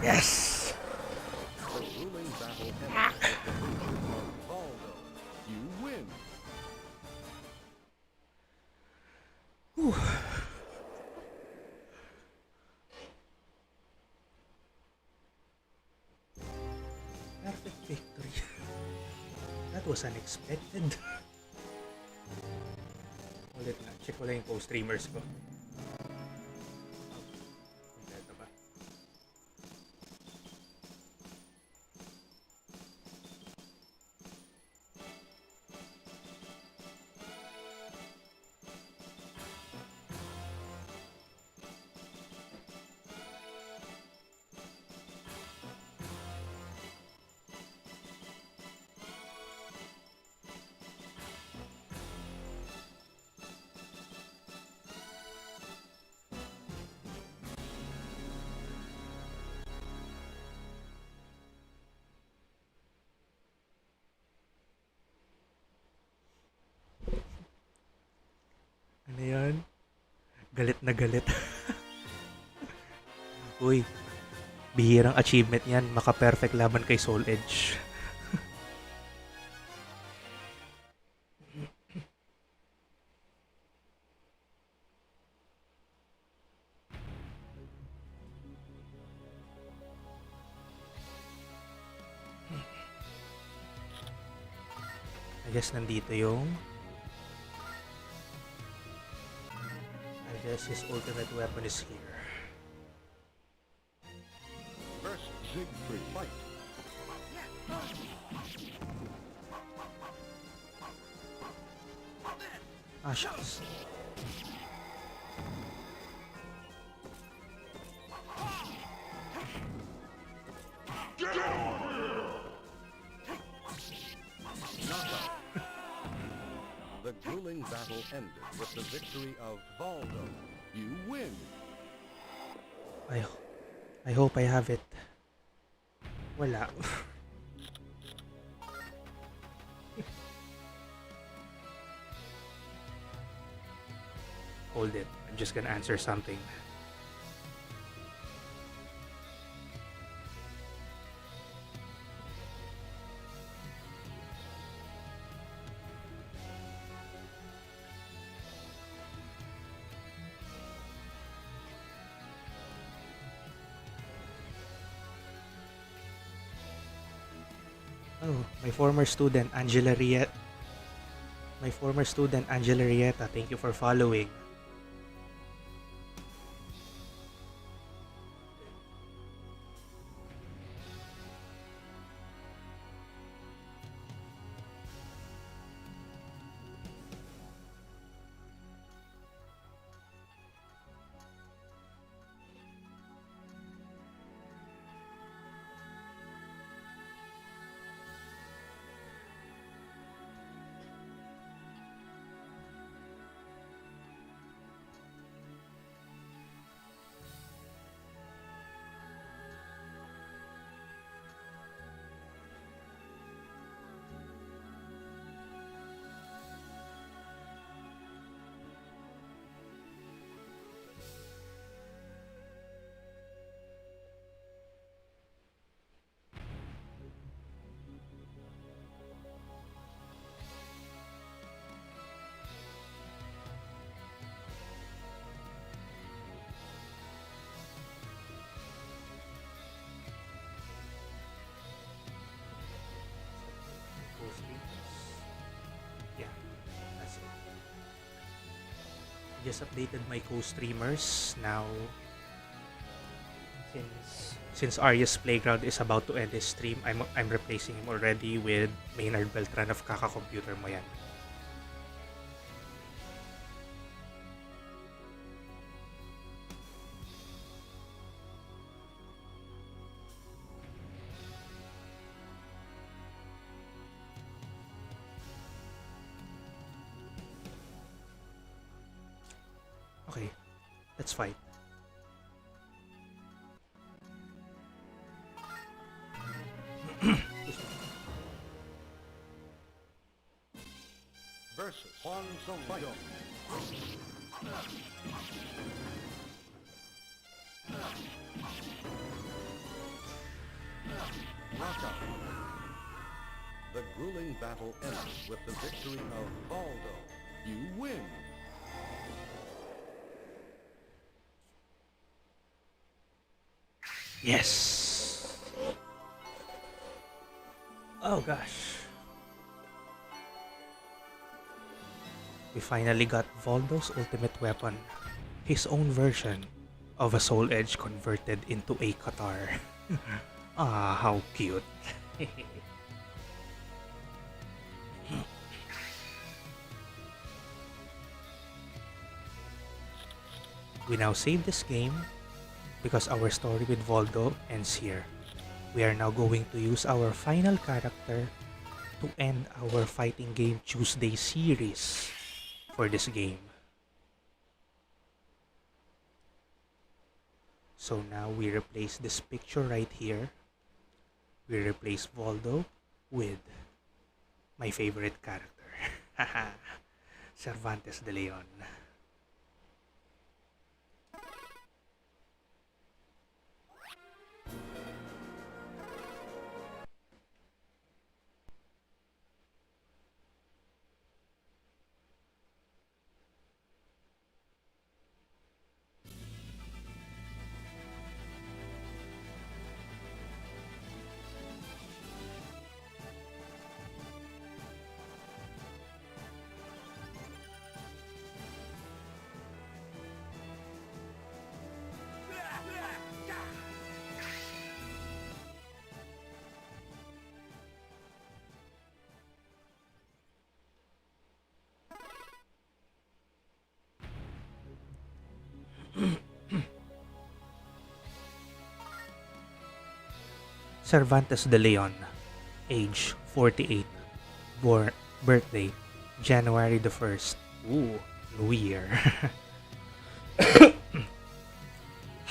Yes! The grueling battle ended with the victory of Voldo. You win. Perfect victory. That was unexpected. Ulit na. Check ko lang yung co-streamers ko. Kompleto ba? Galit na galit. Uy, bihirang achievement yan. Maka-perfect laban kay Soul Edge. I guess nandito yung... I guess his ultimate weapon is here. First Siegfried fight. Ah, shucks. The grueling battle ended with the victory of Voldo. You win. I hope I have it. Wala. Hold it. I'm just gonna answer something. Oh, my former student Angela Rieta. Thank you for following. Yeah, that's it. I just updated my co-streamers now. Since Aria's Playground is about to end his stream, I'm replacing him already with Maynard Beltran of Kaka Computer mo yan. Okay, let's fight. Versus Juan Voldo. Knockout. The grueling battle ends with the victory of Voldo. You win. Yes! Oh gosh. We finally got Voldo's ultimate weapon. His own version of a Soul Edge converted into a Qatar. Ah, how cute. We now save this game because our story with Voldo ends here. We are now going to use our final character to end our Fighting Game Tuesday series for this game. So now we replace this picture right here. We replace Voldo with my favorite character. Cervantes de Leon. Cervantes de Leon, age 48, born birthday January the 1st. Ooh, New Year.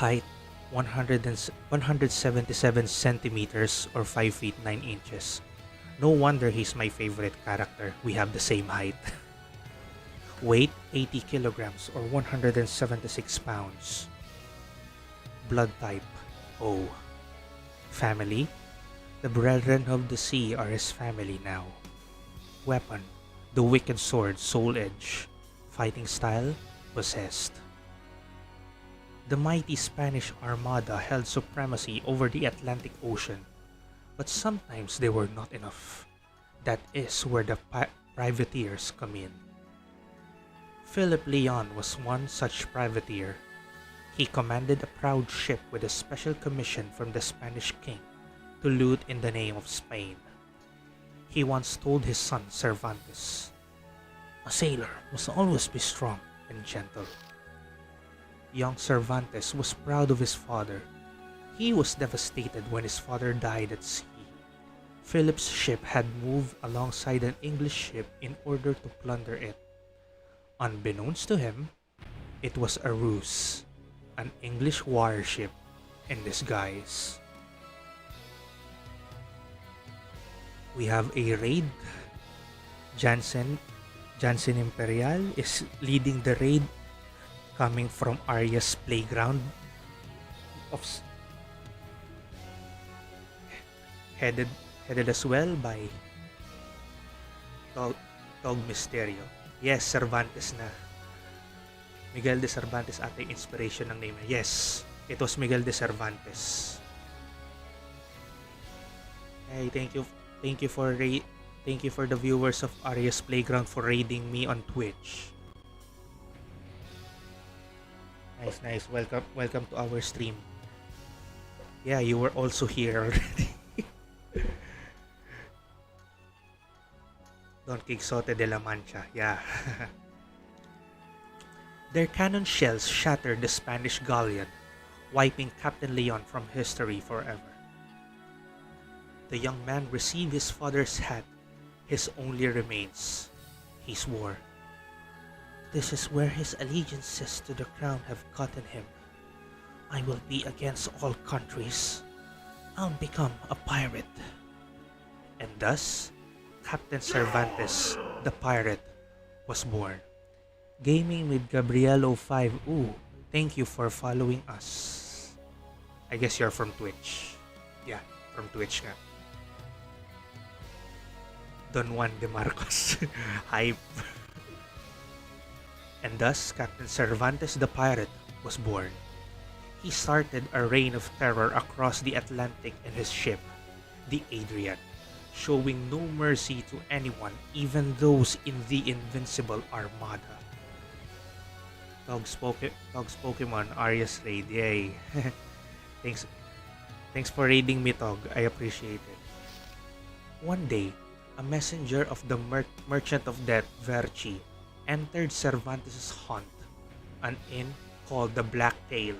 Height 177 centimeters or 5 feet 9 inches. No wonder he's my favorite character. We have the same height. Weight 80 kilograms or 176 pounds. Blood type O. Family, the Brethren of the Sea are his family now. Weapon, the wicked sword Soul Edge. Fighting style, possessed. The mighty Spanish Armada held supremacy over the Atlantic Ocean, but sometimes they were not enough. That is where the privateers come in. Philip Leon was one such privateer. He commanded a proud ship with a special commission from the Spanish king to loot in the name of Spain. He once told his son Cervantes, "A sailor must always be strong and gentle." Young Cervantes was proud of his father. He was devastated when his father died at sea. Philip's ship had moved alongside an English ship in order to plunder it. Unbeknownst to him, it was a ruse, an English warship in disguise. We have a raid. Jansen Imperial is leading the raid, coming from Arya's playground of headed as well by Tog Misterio. Yes, Cervantes na. Miguel de Cervantes ata yung inspiration ng name. Yes, it was Miguel de Cervantes. Hey, thank you for the viewers of Arya's Playground for raiding me on Twitch. Nice. Welcome to our stream. Yeah, you were also here already. Don Quixote de la Mancha, yeah. Their cannon shells shattered the Spanish galleon, wiping Captain Leon from history forever. The young man received his father's hat, his only remains. He swore, "This is where his allegiances to the crown have gotten him. I will be against all countries. I'll become a pirate." And thus, Captain Cervantes, the pirate, was born. Gaming with Gabriel05. Ooh, thank you for following us. I guess you're from Twitch. Yeah, from Twitch nga. Don Juan de Marcos. Hype. And thus, Captain Cervantes the pirate was born. He started a reign of terror across the Atlantic in his ship, the Adrian, showing no mercy to anyone, even those in the invincible Armada. Tog's Pokemon, Arya's raid, yay. Thanks for raiding me, Tog. I appreciate it. One day, a messenger of the Merchant of Death, Verci, entered Cervantes' haunt, an inn called the Black Tail.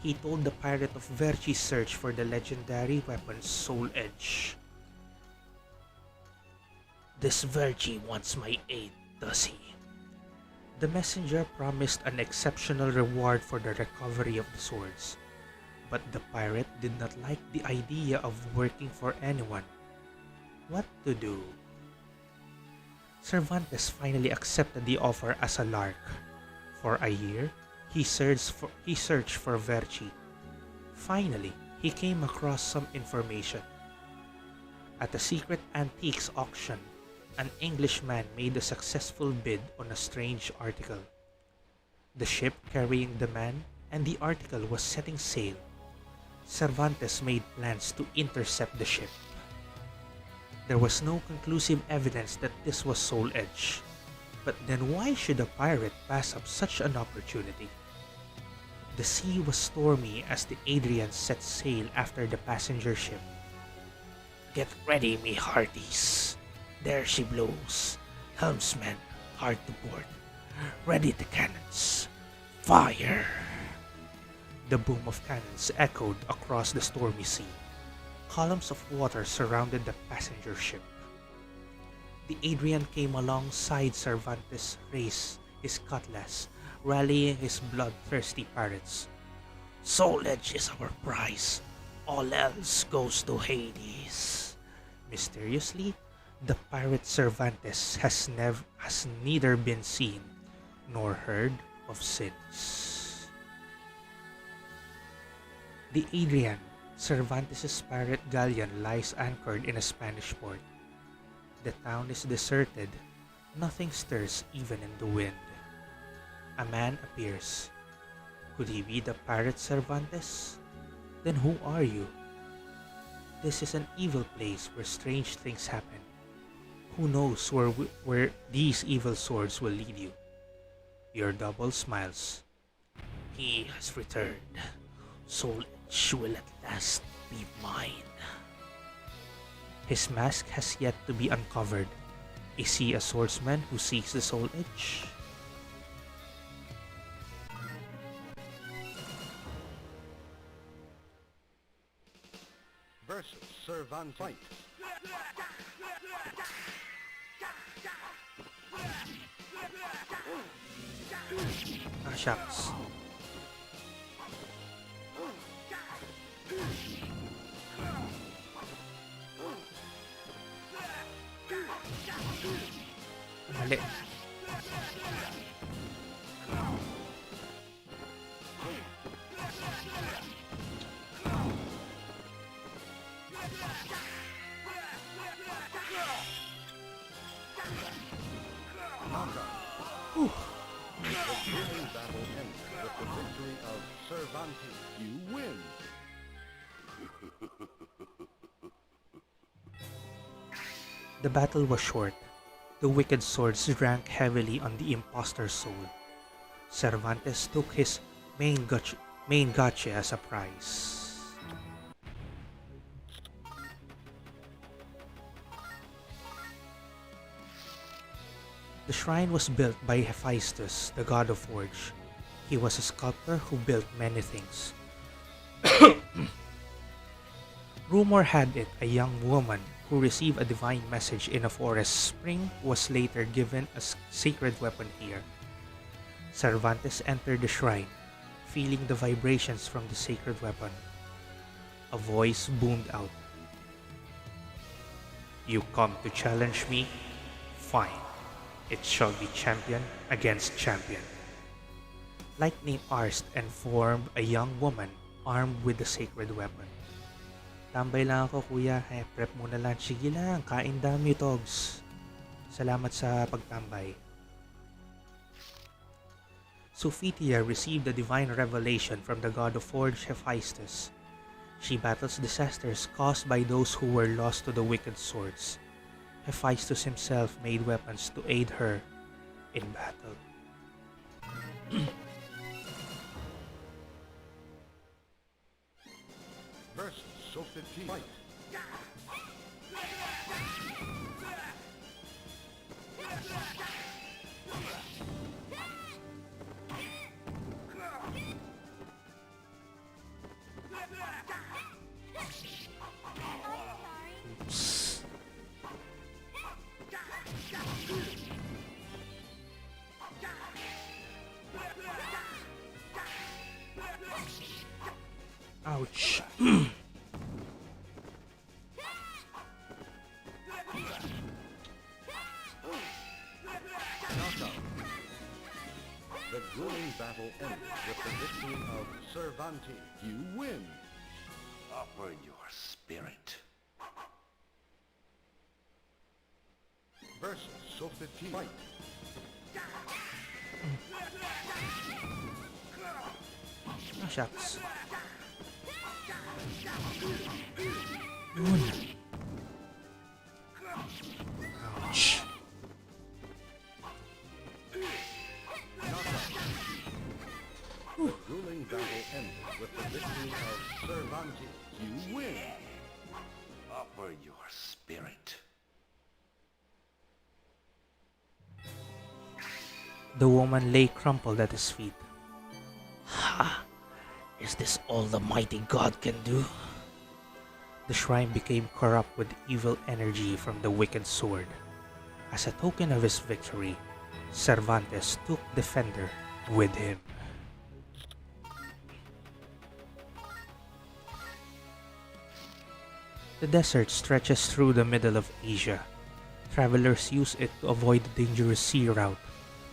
He told the pirate of Verci's search for the legendary weapon Soul Edge. "This Verci wants my aid, does he?" The messenger promised an exceptional reward for the recovery of the swords, but the pirate did not like the idea of working for anyone. What to do? Cervantes finally accepted the offer as a lark. For a year, he searched for Verci. Finally, he came across some information. At a secret antiques auction, an Englishman made a successful bid on a strange article. The ship carrying the man and the article was setting sail. Cervantes made plans to intercept the ship. There was no conclusive evidence that this was Soul Edge, but then why should a pirate pass up such an opportunity? The sea was stormy as the Adrian set sail after the passenger ship. "Get ready, me hearties. There she blows. Helmsman, hard to port. Ready the cannons. Fire!" The boom of cannons echoed across the stormy sea. Columns of water surrounded the passenger ship. The Adrian came alongside Cervantes, raised his cutlass, rallying his bloodthirsty pirates. "Soul Edge is our prize. All else goes to Hades." Mysteriously, the pirate Cervantes has neither been seen nor heard of since. The Adrian, Cervantes' pirate galleon, lies anchored in a Spanish port. The town is deserted. Nothing stirs even in the wind. A man appears. Could he be the pirate Cervantes? Then who are you? This is an evil place where strange things happen. Who knows where these evil swords will lead you? Your double smiles. He has returned. Soul Edge will at last be mine. His mask has yet to be uncovered. Is he a swordsman who seeks the Soul Edge? Versus Cervantes. Ah, shucks. Mali. Ooh. The grueling battle ends with the victory of Cervantes. You win. The battle was short. The wicked swords drank heavily on the impostor's soul. Cervantes took his main gotcha as a prize. The shrine was built by Hephaestus, the god of forge. He was a sculptor who built many things. Rumor had it a young woman who received a divine message in a forest spring was later given a sacred weapon here. Cervantes entered the shrine, feeling the vibrations from the sacred weapon. A voice boomed out. "You come to challenge me? Fine. It shall be champion against champion." Lightning arced and formed a young woman armed with the sacred weapon. "Tambay lang ako, kuya. Prep muna lang. Sige lang, kain dami, togs. Salamat sa pagtambay." Sophitia received the divine revelation from the god of forge Hephaestus. She battles disasters caused by those who were lost to the wicked swords. Hephaestus himself made weapons to aid her in battle. Versus Sophitia. Fight. Oops. Ouch. The grueling battle ends with the victory of Cervantes. You win. Offer your spirit. Versus Sophitia. Fight. Ah, shucks. Yun. Ouch. The grueling battle ends with the victory of Cervantes. You win. Offer your spirit. The woman lay crumpled at his feet. "Ha! Is this all the mighty god can do?" The shrine became corrupt with evil energy from the wicked sword. As a token of his victory, Cervantes took Defender with him. The desert stretches through the middle of Asia. Travelers use it to avoid the dangerous sea route,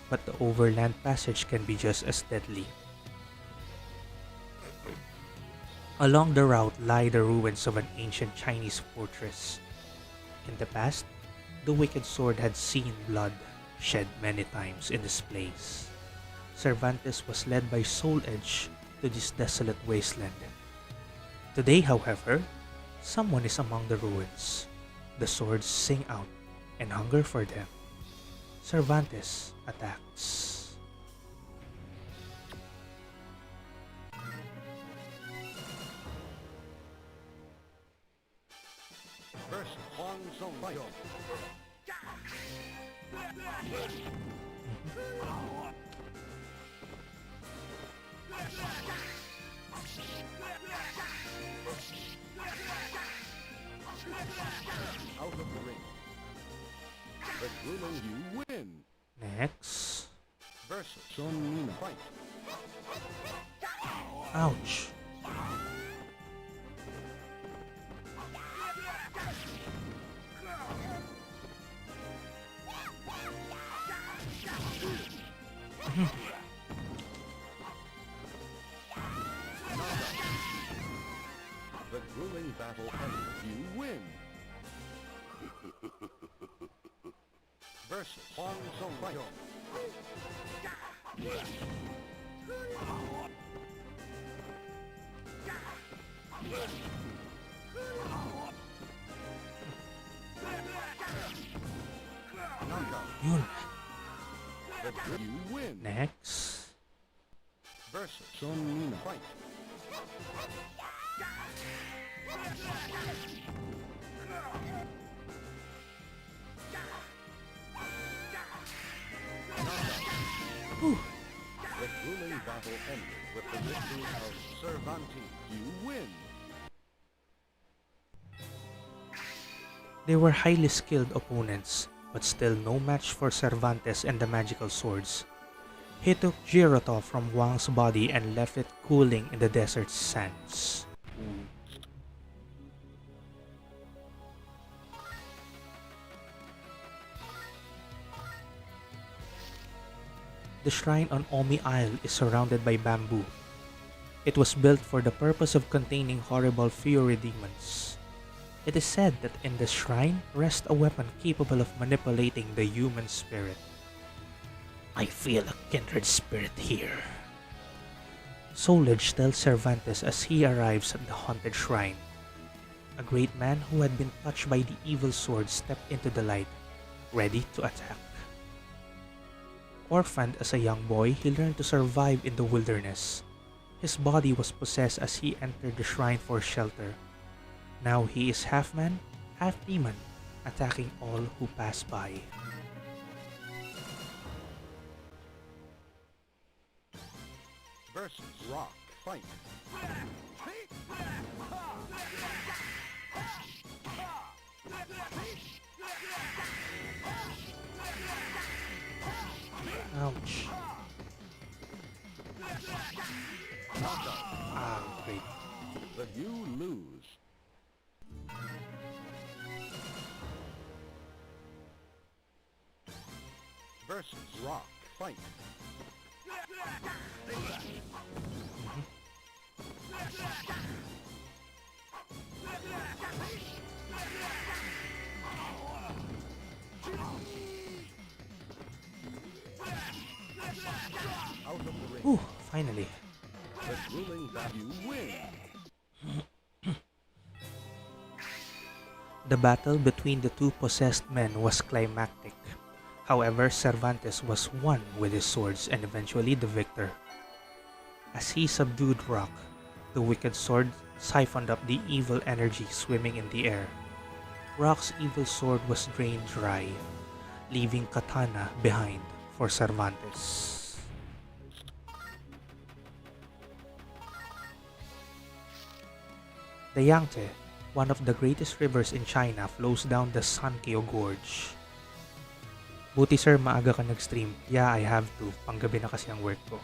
but the overland passage can be just as deadly. Along the route lie the ruins of an ancient Chinese fortress. In the past, the wicked sword had seen blood shed many times in this place. Cervantes was led by Soul Edge to this desolate wasteland. Today, however, someone is among the ruins. The swords sing out and hunger for them. Cervantes attacks. First, Huang Song fight. Out of the ring. The grueling you win. Next. Versus Sony fight. Ouch. The grueling battle ends. You win. Versus Huang Song fight. Knockout. Yun. You win. Next. Versus Sony fight. Whew. The grueling battle ended with the victory of Cervantes. You win. They were highly skilled opponents, but still no match for Cervantes and the magical swords. He took Girotov from Wang's body and left it cooling in the desert's sands. The shrine on Omi Isle is surrounded by bamboo. It was built for the purpose of containing horrible fury demons. It is said that in the shrine rests a weapon capable of manipulating the human spirit. I feel a kindred spirit here. Solage tells Cervantes as he arrives at the haunted shrine. A great man who had been touched by the evil sword stepped into the light, ready to attack. Orphaned as a young boy, he learned to survive in the wilderness. His body was possessed as he entered the shrine for shelter. Now he is half man, half demon, attacking all who pass by. Versus Rock fight. Ouch. Ah, great. But you lose. Versus Rock fight. Out of the ring. Whew, finally. The grueling that you win. The battle between the two possessed men was climactic. However, Cervantes was one with his swords and eventually the victor. As he subdued Rock, the wicked sword siphoned up the evil energy swimming in the air. Rock's evil sword was drained dry, leaving Katana behind for Cervantes. The Yangtze, One of the greatest rivers in China flows down the Sankyo Gorge. Buti sir, maaga ka nag-stream. Yeah, I have to. Panggabi na kasi ang work ko.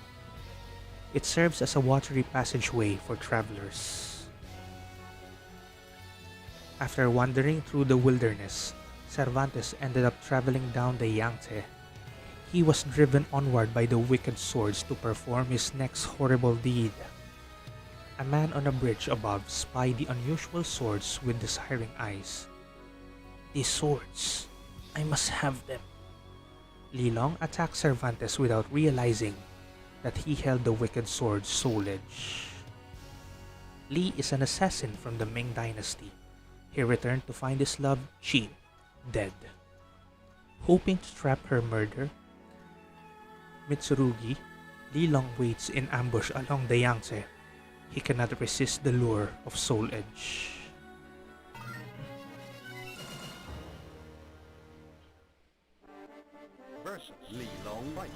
It serves as a watery passageway for travelers. After wandering through the wilderness, Cervantes ended up traveling down the Yangtze. He was driven onward by the wicked swords to perform his next horrible deed. A man on a bridge above spied the unusual swords with desiring eyes. These swords, I must have them. Lilong attacked Cervantes without realizing that he held the wicked sword Soul Edge. Li is an assassin from the Ming Dynasty. He returned to find his love, Qin, dead. Hoping to trap her murder, Mitsurugi, Lilong waits in ambush along the Yangtze. He cannot resist the lure of Soul Edge. Versus Li Long Fight.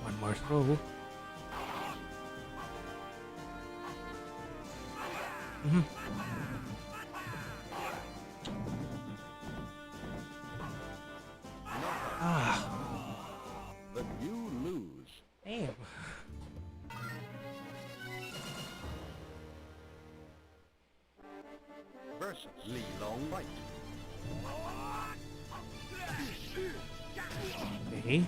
One more throw. But you lose. Damn. Versus Li Long Fight. Okay.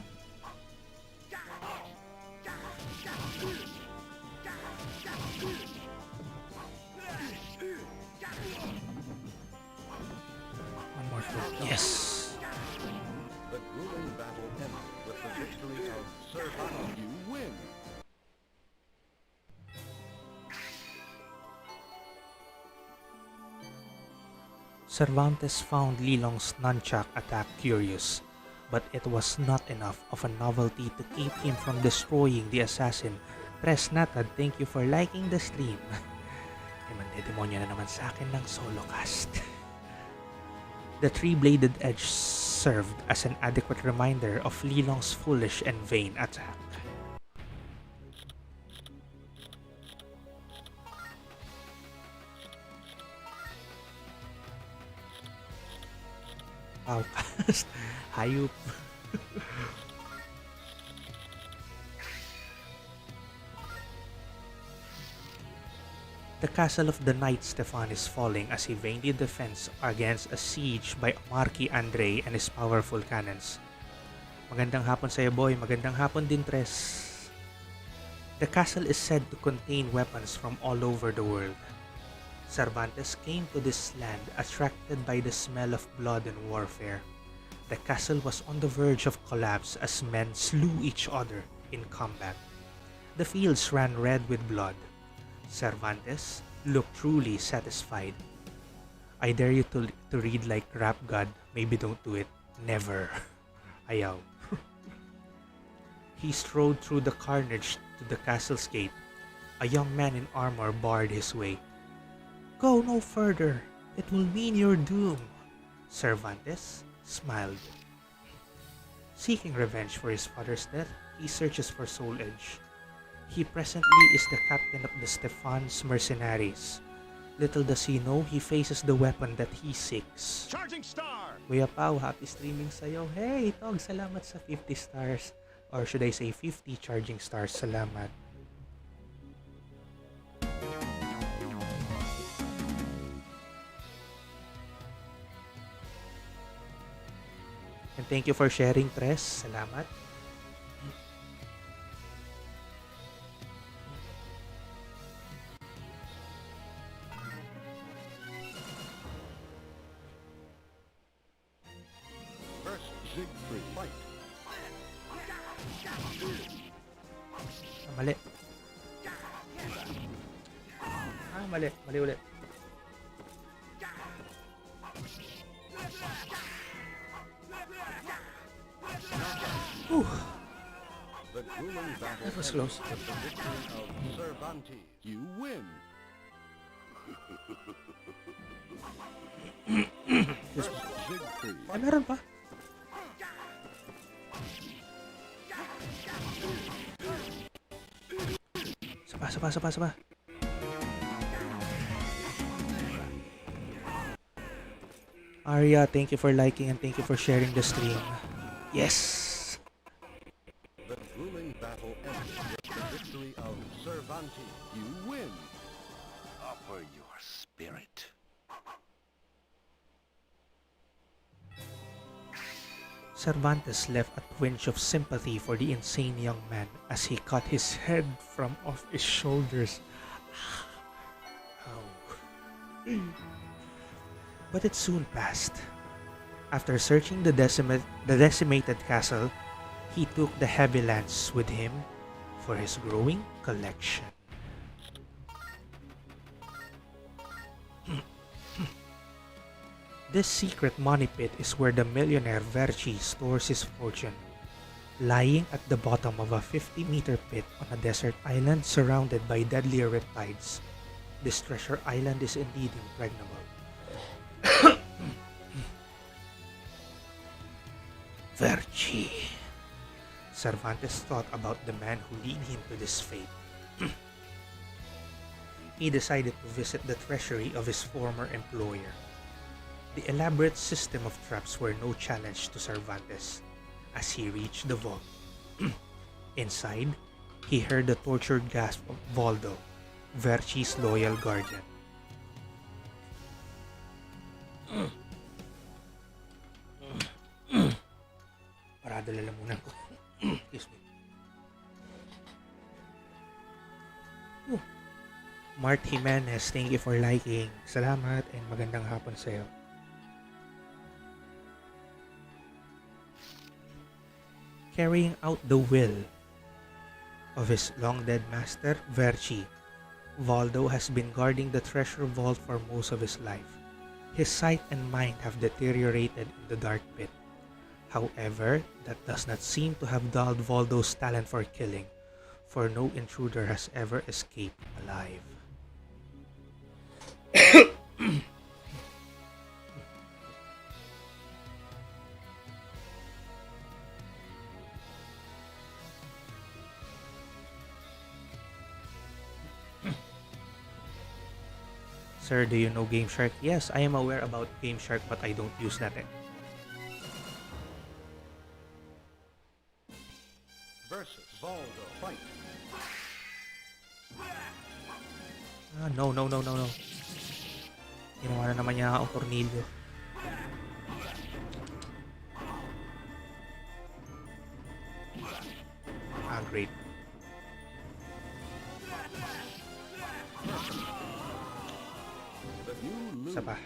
One more throw. Yes. The grueling battle ends with the victory of Cervantes. You win. Cervantes found Lilong's nunchuck attack curious, but it was not enough of a novelty to keep him from destroying the assassin. Press Natad, thank you for liking the stream. Ay, mandedemonyo na naman sa akin ng solo cast. The three-bladed edge served as an adequate reminder of Lilong's foolish and vain attack. Wow, cast. Hayop. The castle of the Knight Stefan is falling as he vainly defends against a siege by Marquis Andre and his powerful cannons. Magandang hapon sa'yo, boy. Magandang hapon din, Tres. The castle is said to contain weapons from all over the world. Cervantes came to this land attracted by the smell of blood and warfare. The castle was on the verge of collapse as men slew each other in combat. The fields ran red with blood. Cervantes looked truly satisfied. I dare you to read like Rap God. Maybe don't do it. Never. Ayaw. He strode through the carnage to the castle's gate. A young man in armor barred his way. Go no further. It will mean your doom. Cervantes smiled. Seeking revenge for his father's death, he searches for Soul Edge. He presently is the captain of the Stefan's mercenaries. Little does he know, he faces the weapon that he seeks. Charging star! Kuya Pao, happy streaming sa'yo. Hey, Tog, salamat sa 50 stars. Or should I say 50 charging stars. Salamat. And thank you for sharing, Tres. Salamat. First Siegfried fight. Mali. Mali. Mali ulit. The grueling battle That was ends close. with the victory of Cervantes. You win. Siegfried. Ay, meron pa. Sapa. Arya, thank you for liking and thank you for sharing the stream. Yes! The grueling battle ends with the victory of Cervantes. You win. Offer your spirit. Cervantes left a twinge of sympathy for the insane young man as he cut his head from off his shoulders. Ow. But it soon passed. After searching the decimated castle, he took the heavy lance with him for his growing collection. This secret money pit is where the millionaire Verci stores his fortune. Lying at the bottom of a 50-meter pit on a desert island surrounded by deadly riptides, this treasure island is indeed impregnable. Verci. Cervantes thought about the man who led him to this fate. He decided to visit the treasury of his former employer. The elaborate system of traps were no challenge to Cervantes as he reached the vault. Inside, he heard the tortured gasp of Voldo, Verci's loyal guardian. Parado lalamunan ko. Excuse me. Mart Jimenez, thank you for liking. Salamat and magandang hapon sa'yo. Carrying out the will of his long-dead master, Verci, Voldo has been guarding the treasure vault for most of his life. His sight and mind have deteriorated in the dark pit. However, that does not seem to have dulled Voldo's talent for killing, for no intruder has ever escaped alive. Sir, do you know Game Shark? Yes, I am aware about Game Shark, but I don't use that. Versus Voldo. Fight. No. Ginawa na naman niya ang tornilyo. Great. Isa pa.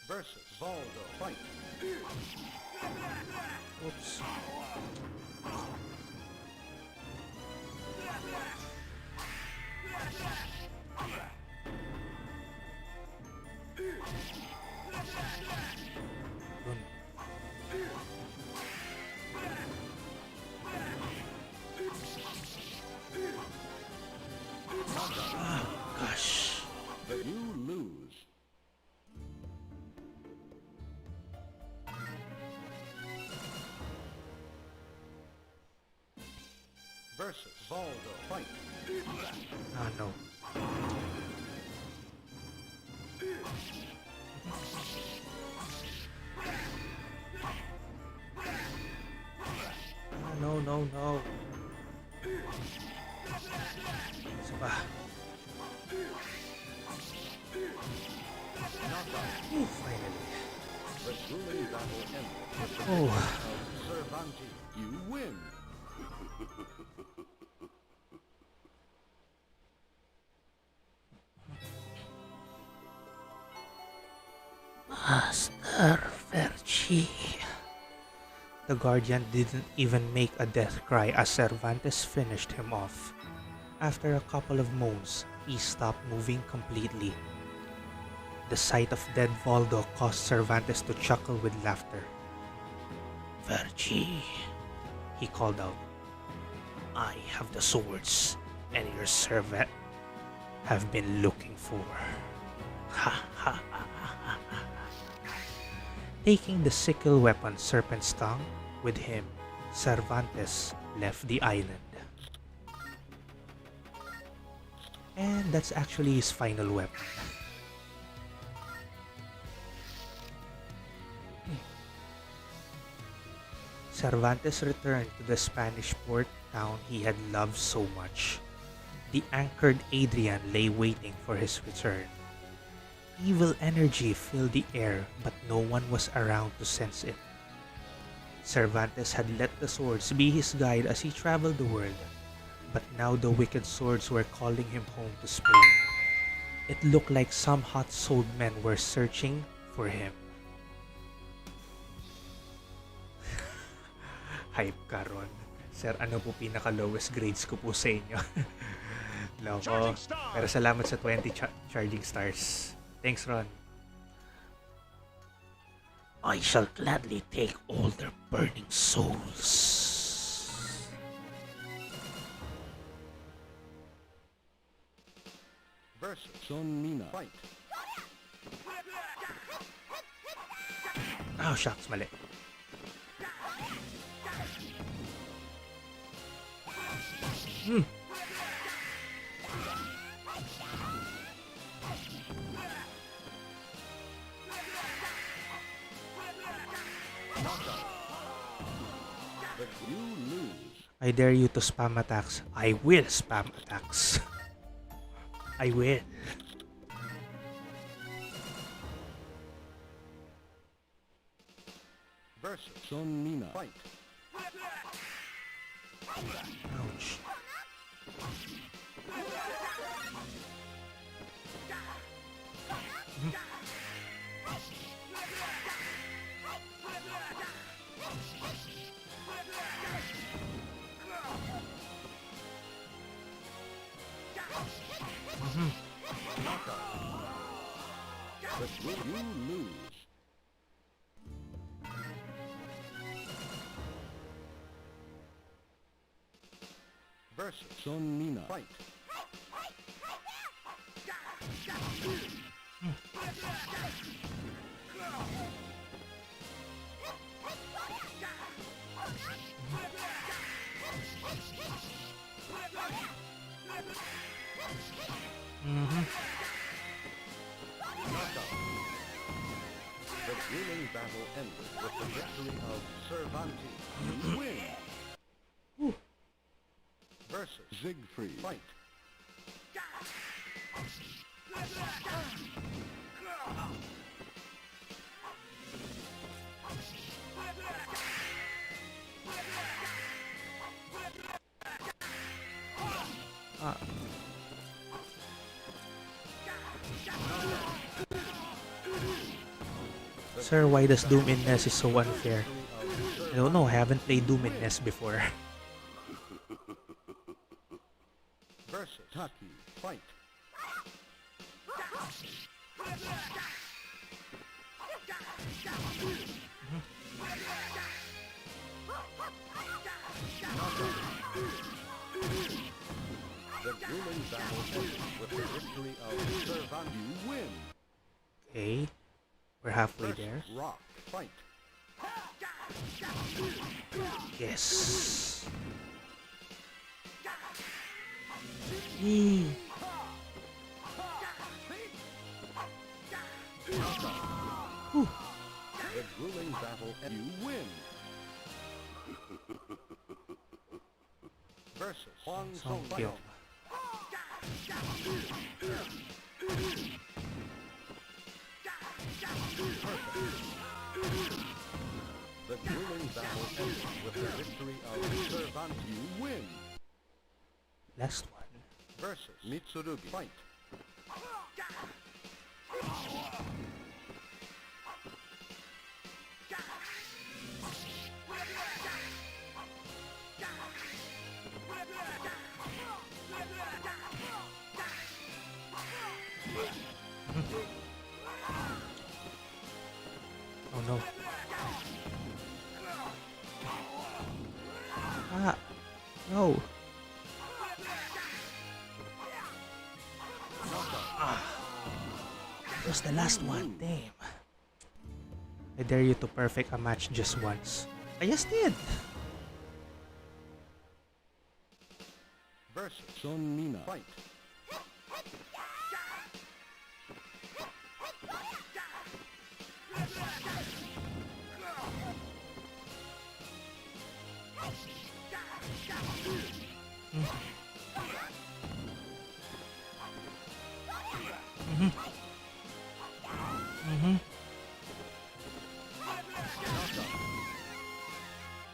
Versus Voldo. Fight. Oops. Dun. Gosh. But you lose. Versus Voldo. Fight. No. No. Isa pa. Finally. The grueling battle ends with the Oh. of Cervantes. You win. Master Verci. The guardian didn't even make a death cry as Cervantes finished him off. After a couple of moans, he stopped moving completely. The sight of dead Voldo caused Cervantes to chuckle with laughter. Verci, he called out, "I have the swords, and your servant have been looking for." Ha ha ha ha ha. Taking the sickle weapon Serpent's Tongue with him, Cervantes left the island. And that's actually his final weapon. Cervantes returned to the Spanish port town he had loved so much. The anchored Adrian lay waiting for his return. Evil energy filled the air, but no one was around to sense it. Cervantes had let the swords be his guide as he traveled the world, but now the wicked swords were calling him home to Spain. It looked like some hot-souled men were searching for him. Hype ka, Ron. Sir, ano po pinaka-lowest grades ko po sa inyo? Loko. Pero salamat sa 20 charging stars. Thanks, Ron. I shall gladly take all their burning souls. Versus Sonmina. Fight. Oh, shucks, mali. But you lose. I dare you to spam attacks. I will spam attacks. I will. Versus Sonmina. Fight. Ouch. But will you lose? Versus Sonmina. Fight. The grueling battle ended with the victory of Cervantes. You win. Versus Siegfried. Fight. Sir, why does Doom in NES is so unfair? I don't know, I haven't played Doom in NES before. Versus Taki. Fight. The grueling battle ended with the victory of Cervantes. You win. Okay, we're halfway there. Rock. Fight. Yes. Yee. Whew. The grueling battle and you win. Versus Huang Song Song. kill. The grueling battle ended with the victory of Cervantes. You win. Last one. Versus Mitsurugi. Fight. Oh no. No. It was the last one. Damn. I dare you to perfect a match just once. I just did. Versus Sonmina. Fight.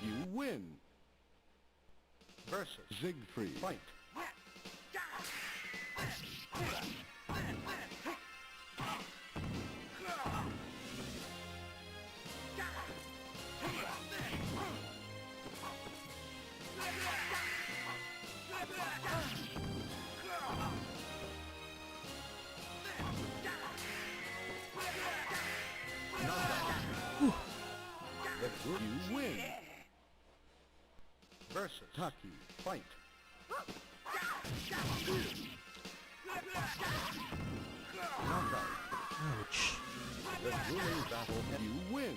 You win. Versus Siegfried. Fight. You win. Versus Taki. Fight. Knockout. Ouch. The grueling battle. You win.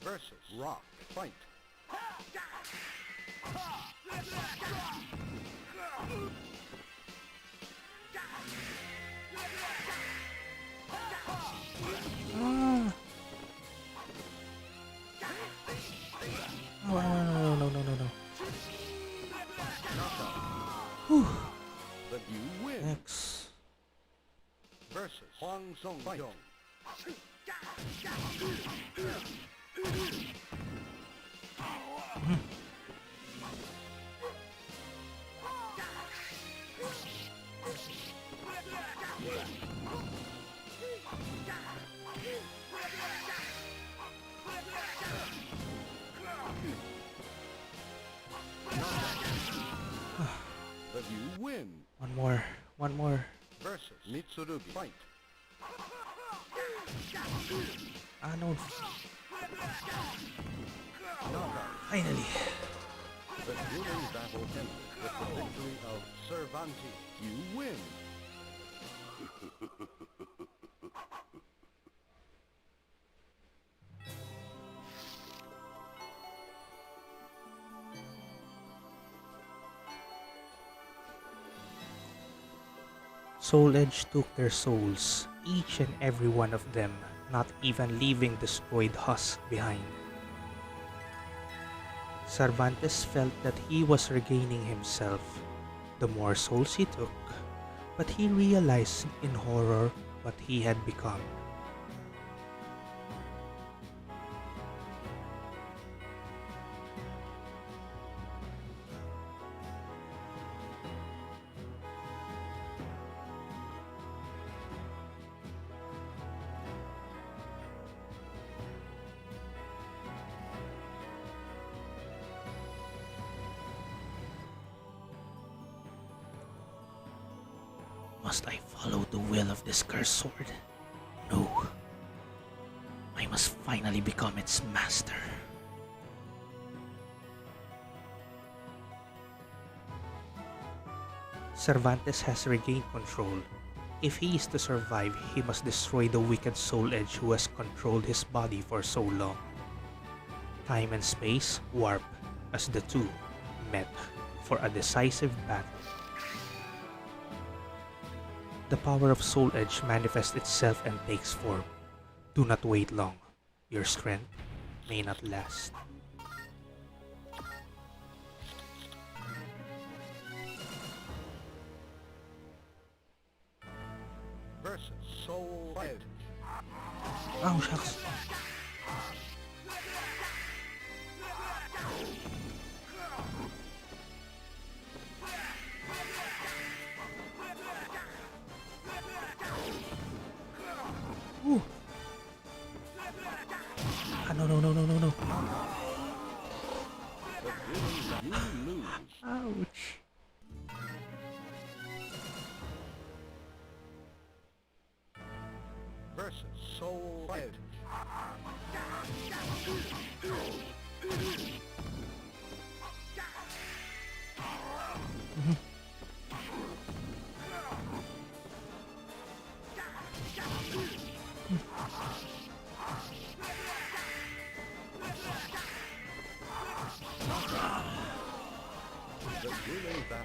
Versus Rock. Fight. Ah. Oh, no. Whew. But you win. Next. Versus Huang Song. Fight. But you win. One more. Versus Mitsurugi. Fight. Ah, no. Knockout. Finally. The grueling battle ends with the victory of Cervantes. You win. Soul Edge took their souls, each and every one of them, not even leaving destroyed husk behind. Cervantes felt that he was regaining himself the more souls he took, but he realized in horror what he had become. Must I follow the will of this cursed sword? No. I must finally become its master. Cervantes has regained control. If he is to survive, he must destroy the wicked Soul Edge who has controlled his body for so long. Time and space warp as the two met for a decisive battle. The power of Soul Edge manifests itself and takes form. Do not wait long. Your strength may not last. Versus Soul Edge. Oh, shucks. Ooh. Ah, no. You lose. Ouch. Versus Soul Edge.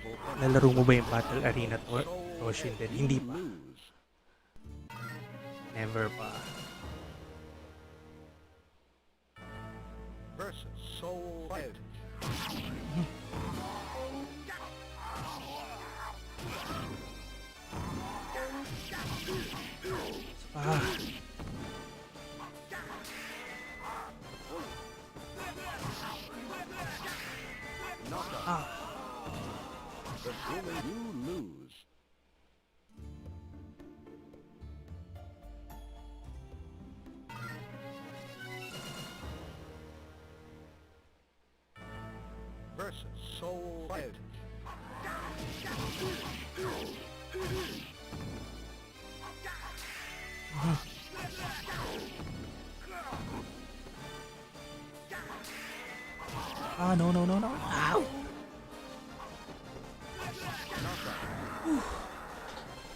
battle ended. Nalaro mo ba yung Battle Arena to? Soul Toshin din? Edge, Hindi you pa. lose. Never pa. Versus Soul Edge. Ah. Ah. The grueling you lose. Versus Soul Edge. Ah, no, no, no, no. Ow!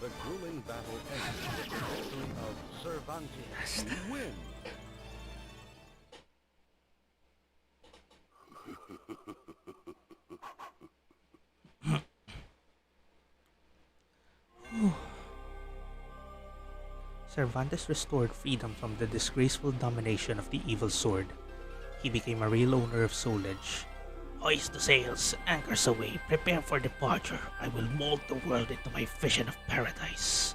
The grueling battle ends with the victory of Cervantes. You win. Cervantes restored freedom from the disgraceful domination of the evil sword. He became a real owner of Soul Edge. Hoist the sails, anchors away, prepare for departure. I will mold the world into my vision of paradise.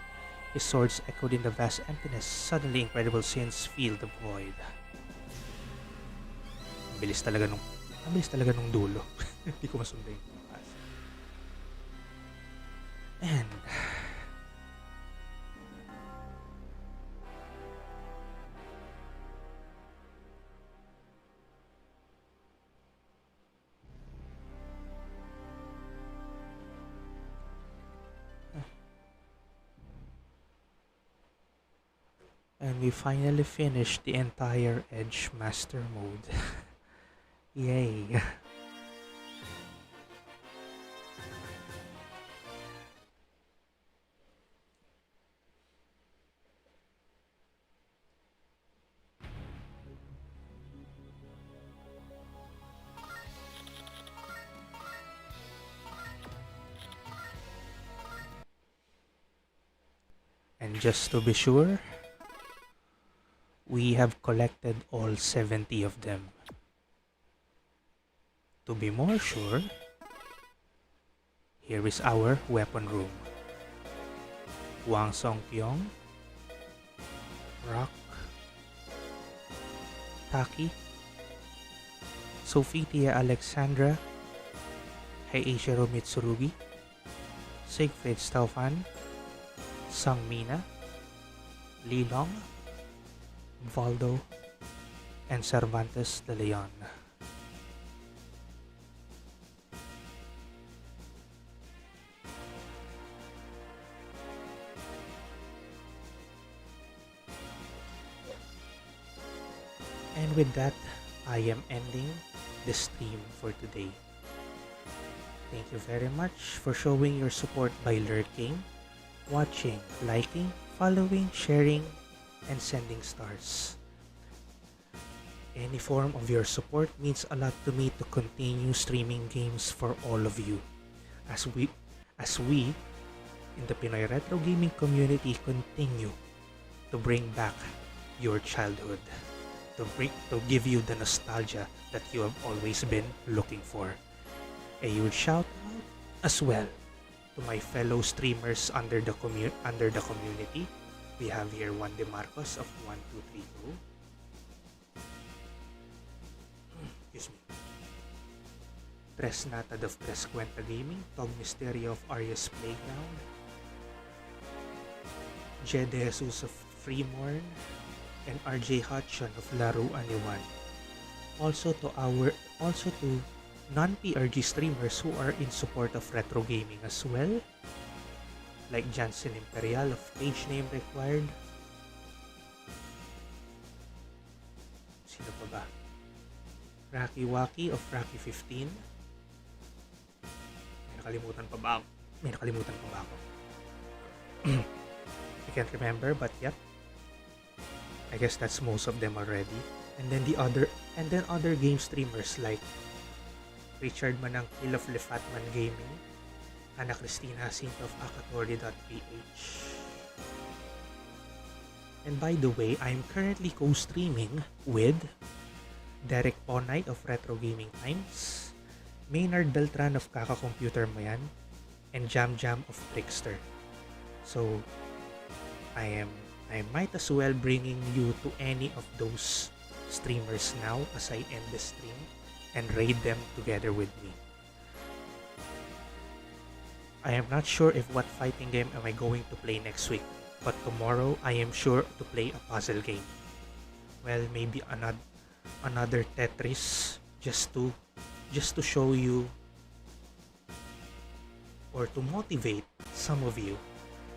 His swords echoed in the vast emptiness. Suddenly, incredible scenes filled the void. Ang bilis talaga nung dulo. Hindi ko masundan yung pass. And we finally finished the entire Edge Master Mode. Yay! And just to be sure, we have collected all 70 of them. To be more sure, here is our weapon room. Wang Song Pyong, Rock, Taki, Sophitia Alexandra, Heiichiro Mitsurugi, Siegfried Staufan, Sang Mina, Li Long, Voldo, and Cervantes de Leon. And with that, I am ending the stream for today. Thank you very much for showing your support by lurking, watching, liking, following, sharing, and sending stars. Any form of your support means a lot to me to continue streaming games for all of you. As we in the Pinoy Retro Gaming community continue to bring back your childhood, to give you the nostalgia that you have always been looking for. A huge shout out as well to my fellow streamers under the community. We have here Juan De Marcos of 1232. Excuse me. Tres Natad of Tres Cuenta Gaming, Tog Misterio of Arias Playground, Jed De Jesus of Freemorn, and RJ Hutchon of Laro Aniwan. Also to non-PRG streamers who are in support of retro gaming as well, like Jansen Imperial of Page Name Required. Sino pa ba? Rocky Waki of Rocky 15. May nakalimutan pa ba ako? I can't remember, but yep. I guess that's most of them already. And then other game streamers like Richard Manang Hill of Lefatman Gaming, Ana Cristina, Saint of Akatori.ph. And by the way, I'm currently co-streaming with Derek Ponay of Retro Gaming Times, Maynard Beltran of Kaka Computer Mo Yan, and Jam Jam of Trickster. So I might as well bringing you to any of those streamers now as I end the stream and raid them together with me. I am not sure if what fighting game am I going to play next week, but tomorrow I am sure to play a puzzle game. Well, maybe another Tetris just to show you or to motivate some of you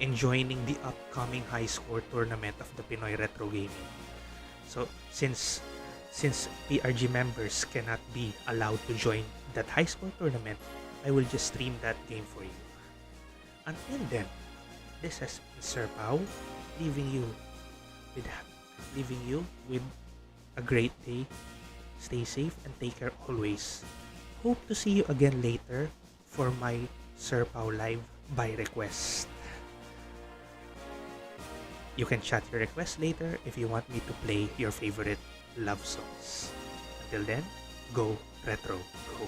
in joining the upcoming high score tournament of the Pinoy Retro Gaming. So since PRG members cannot be allowed to join that high score tournament, I will just stream that game for you. Until then, this has been Sir Pao, leaving you with a great day. Stay safe and take care always. Hope to see you again later for my Sir Pao live by request. You can chat your request later if you want me to play your favorite love songs. Until then, go retro, go.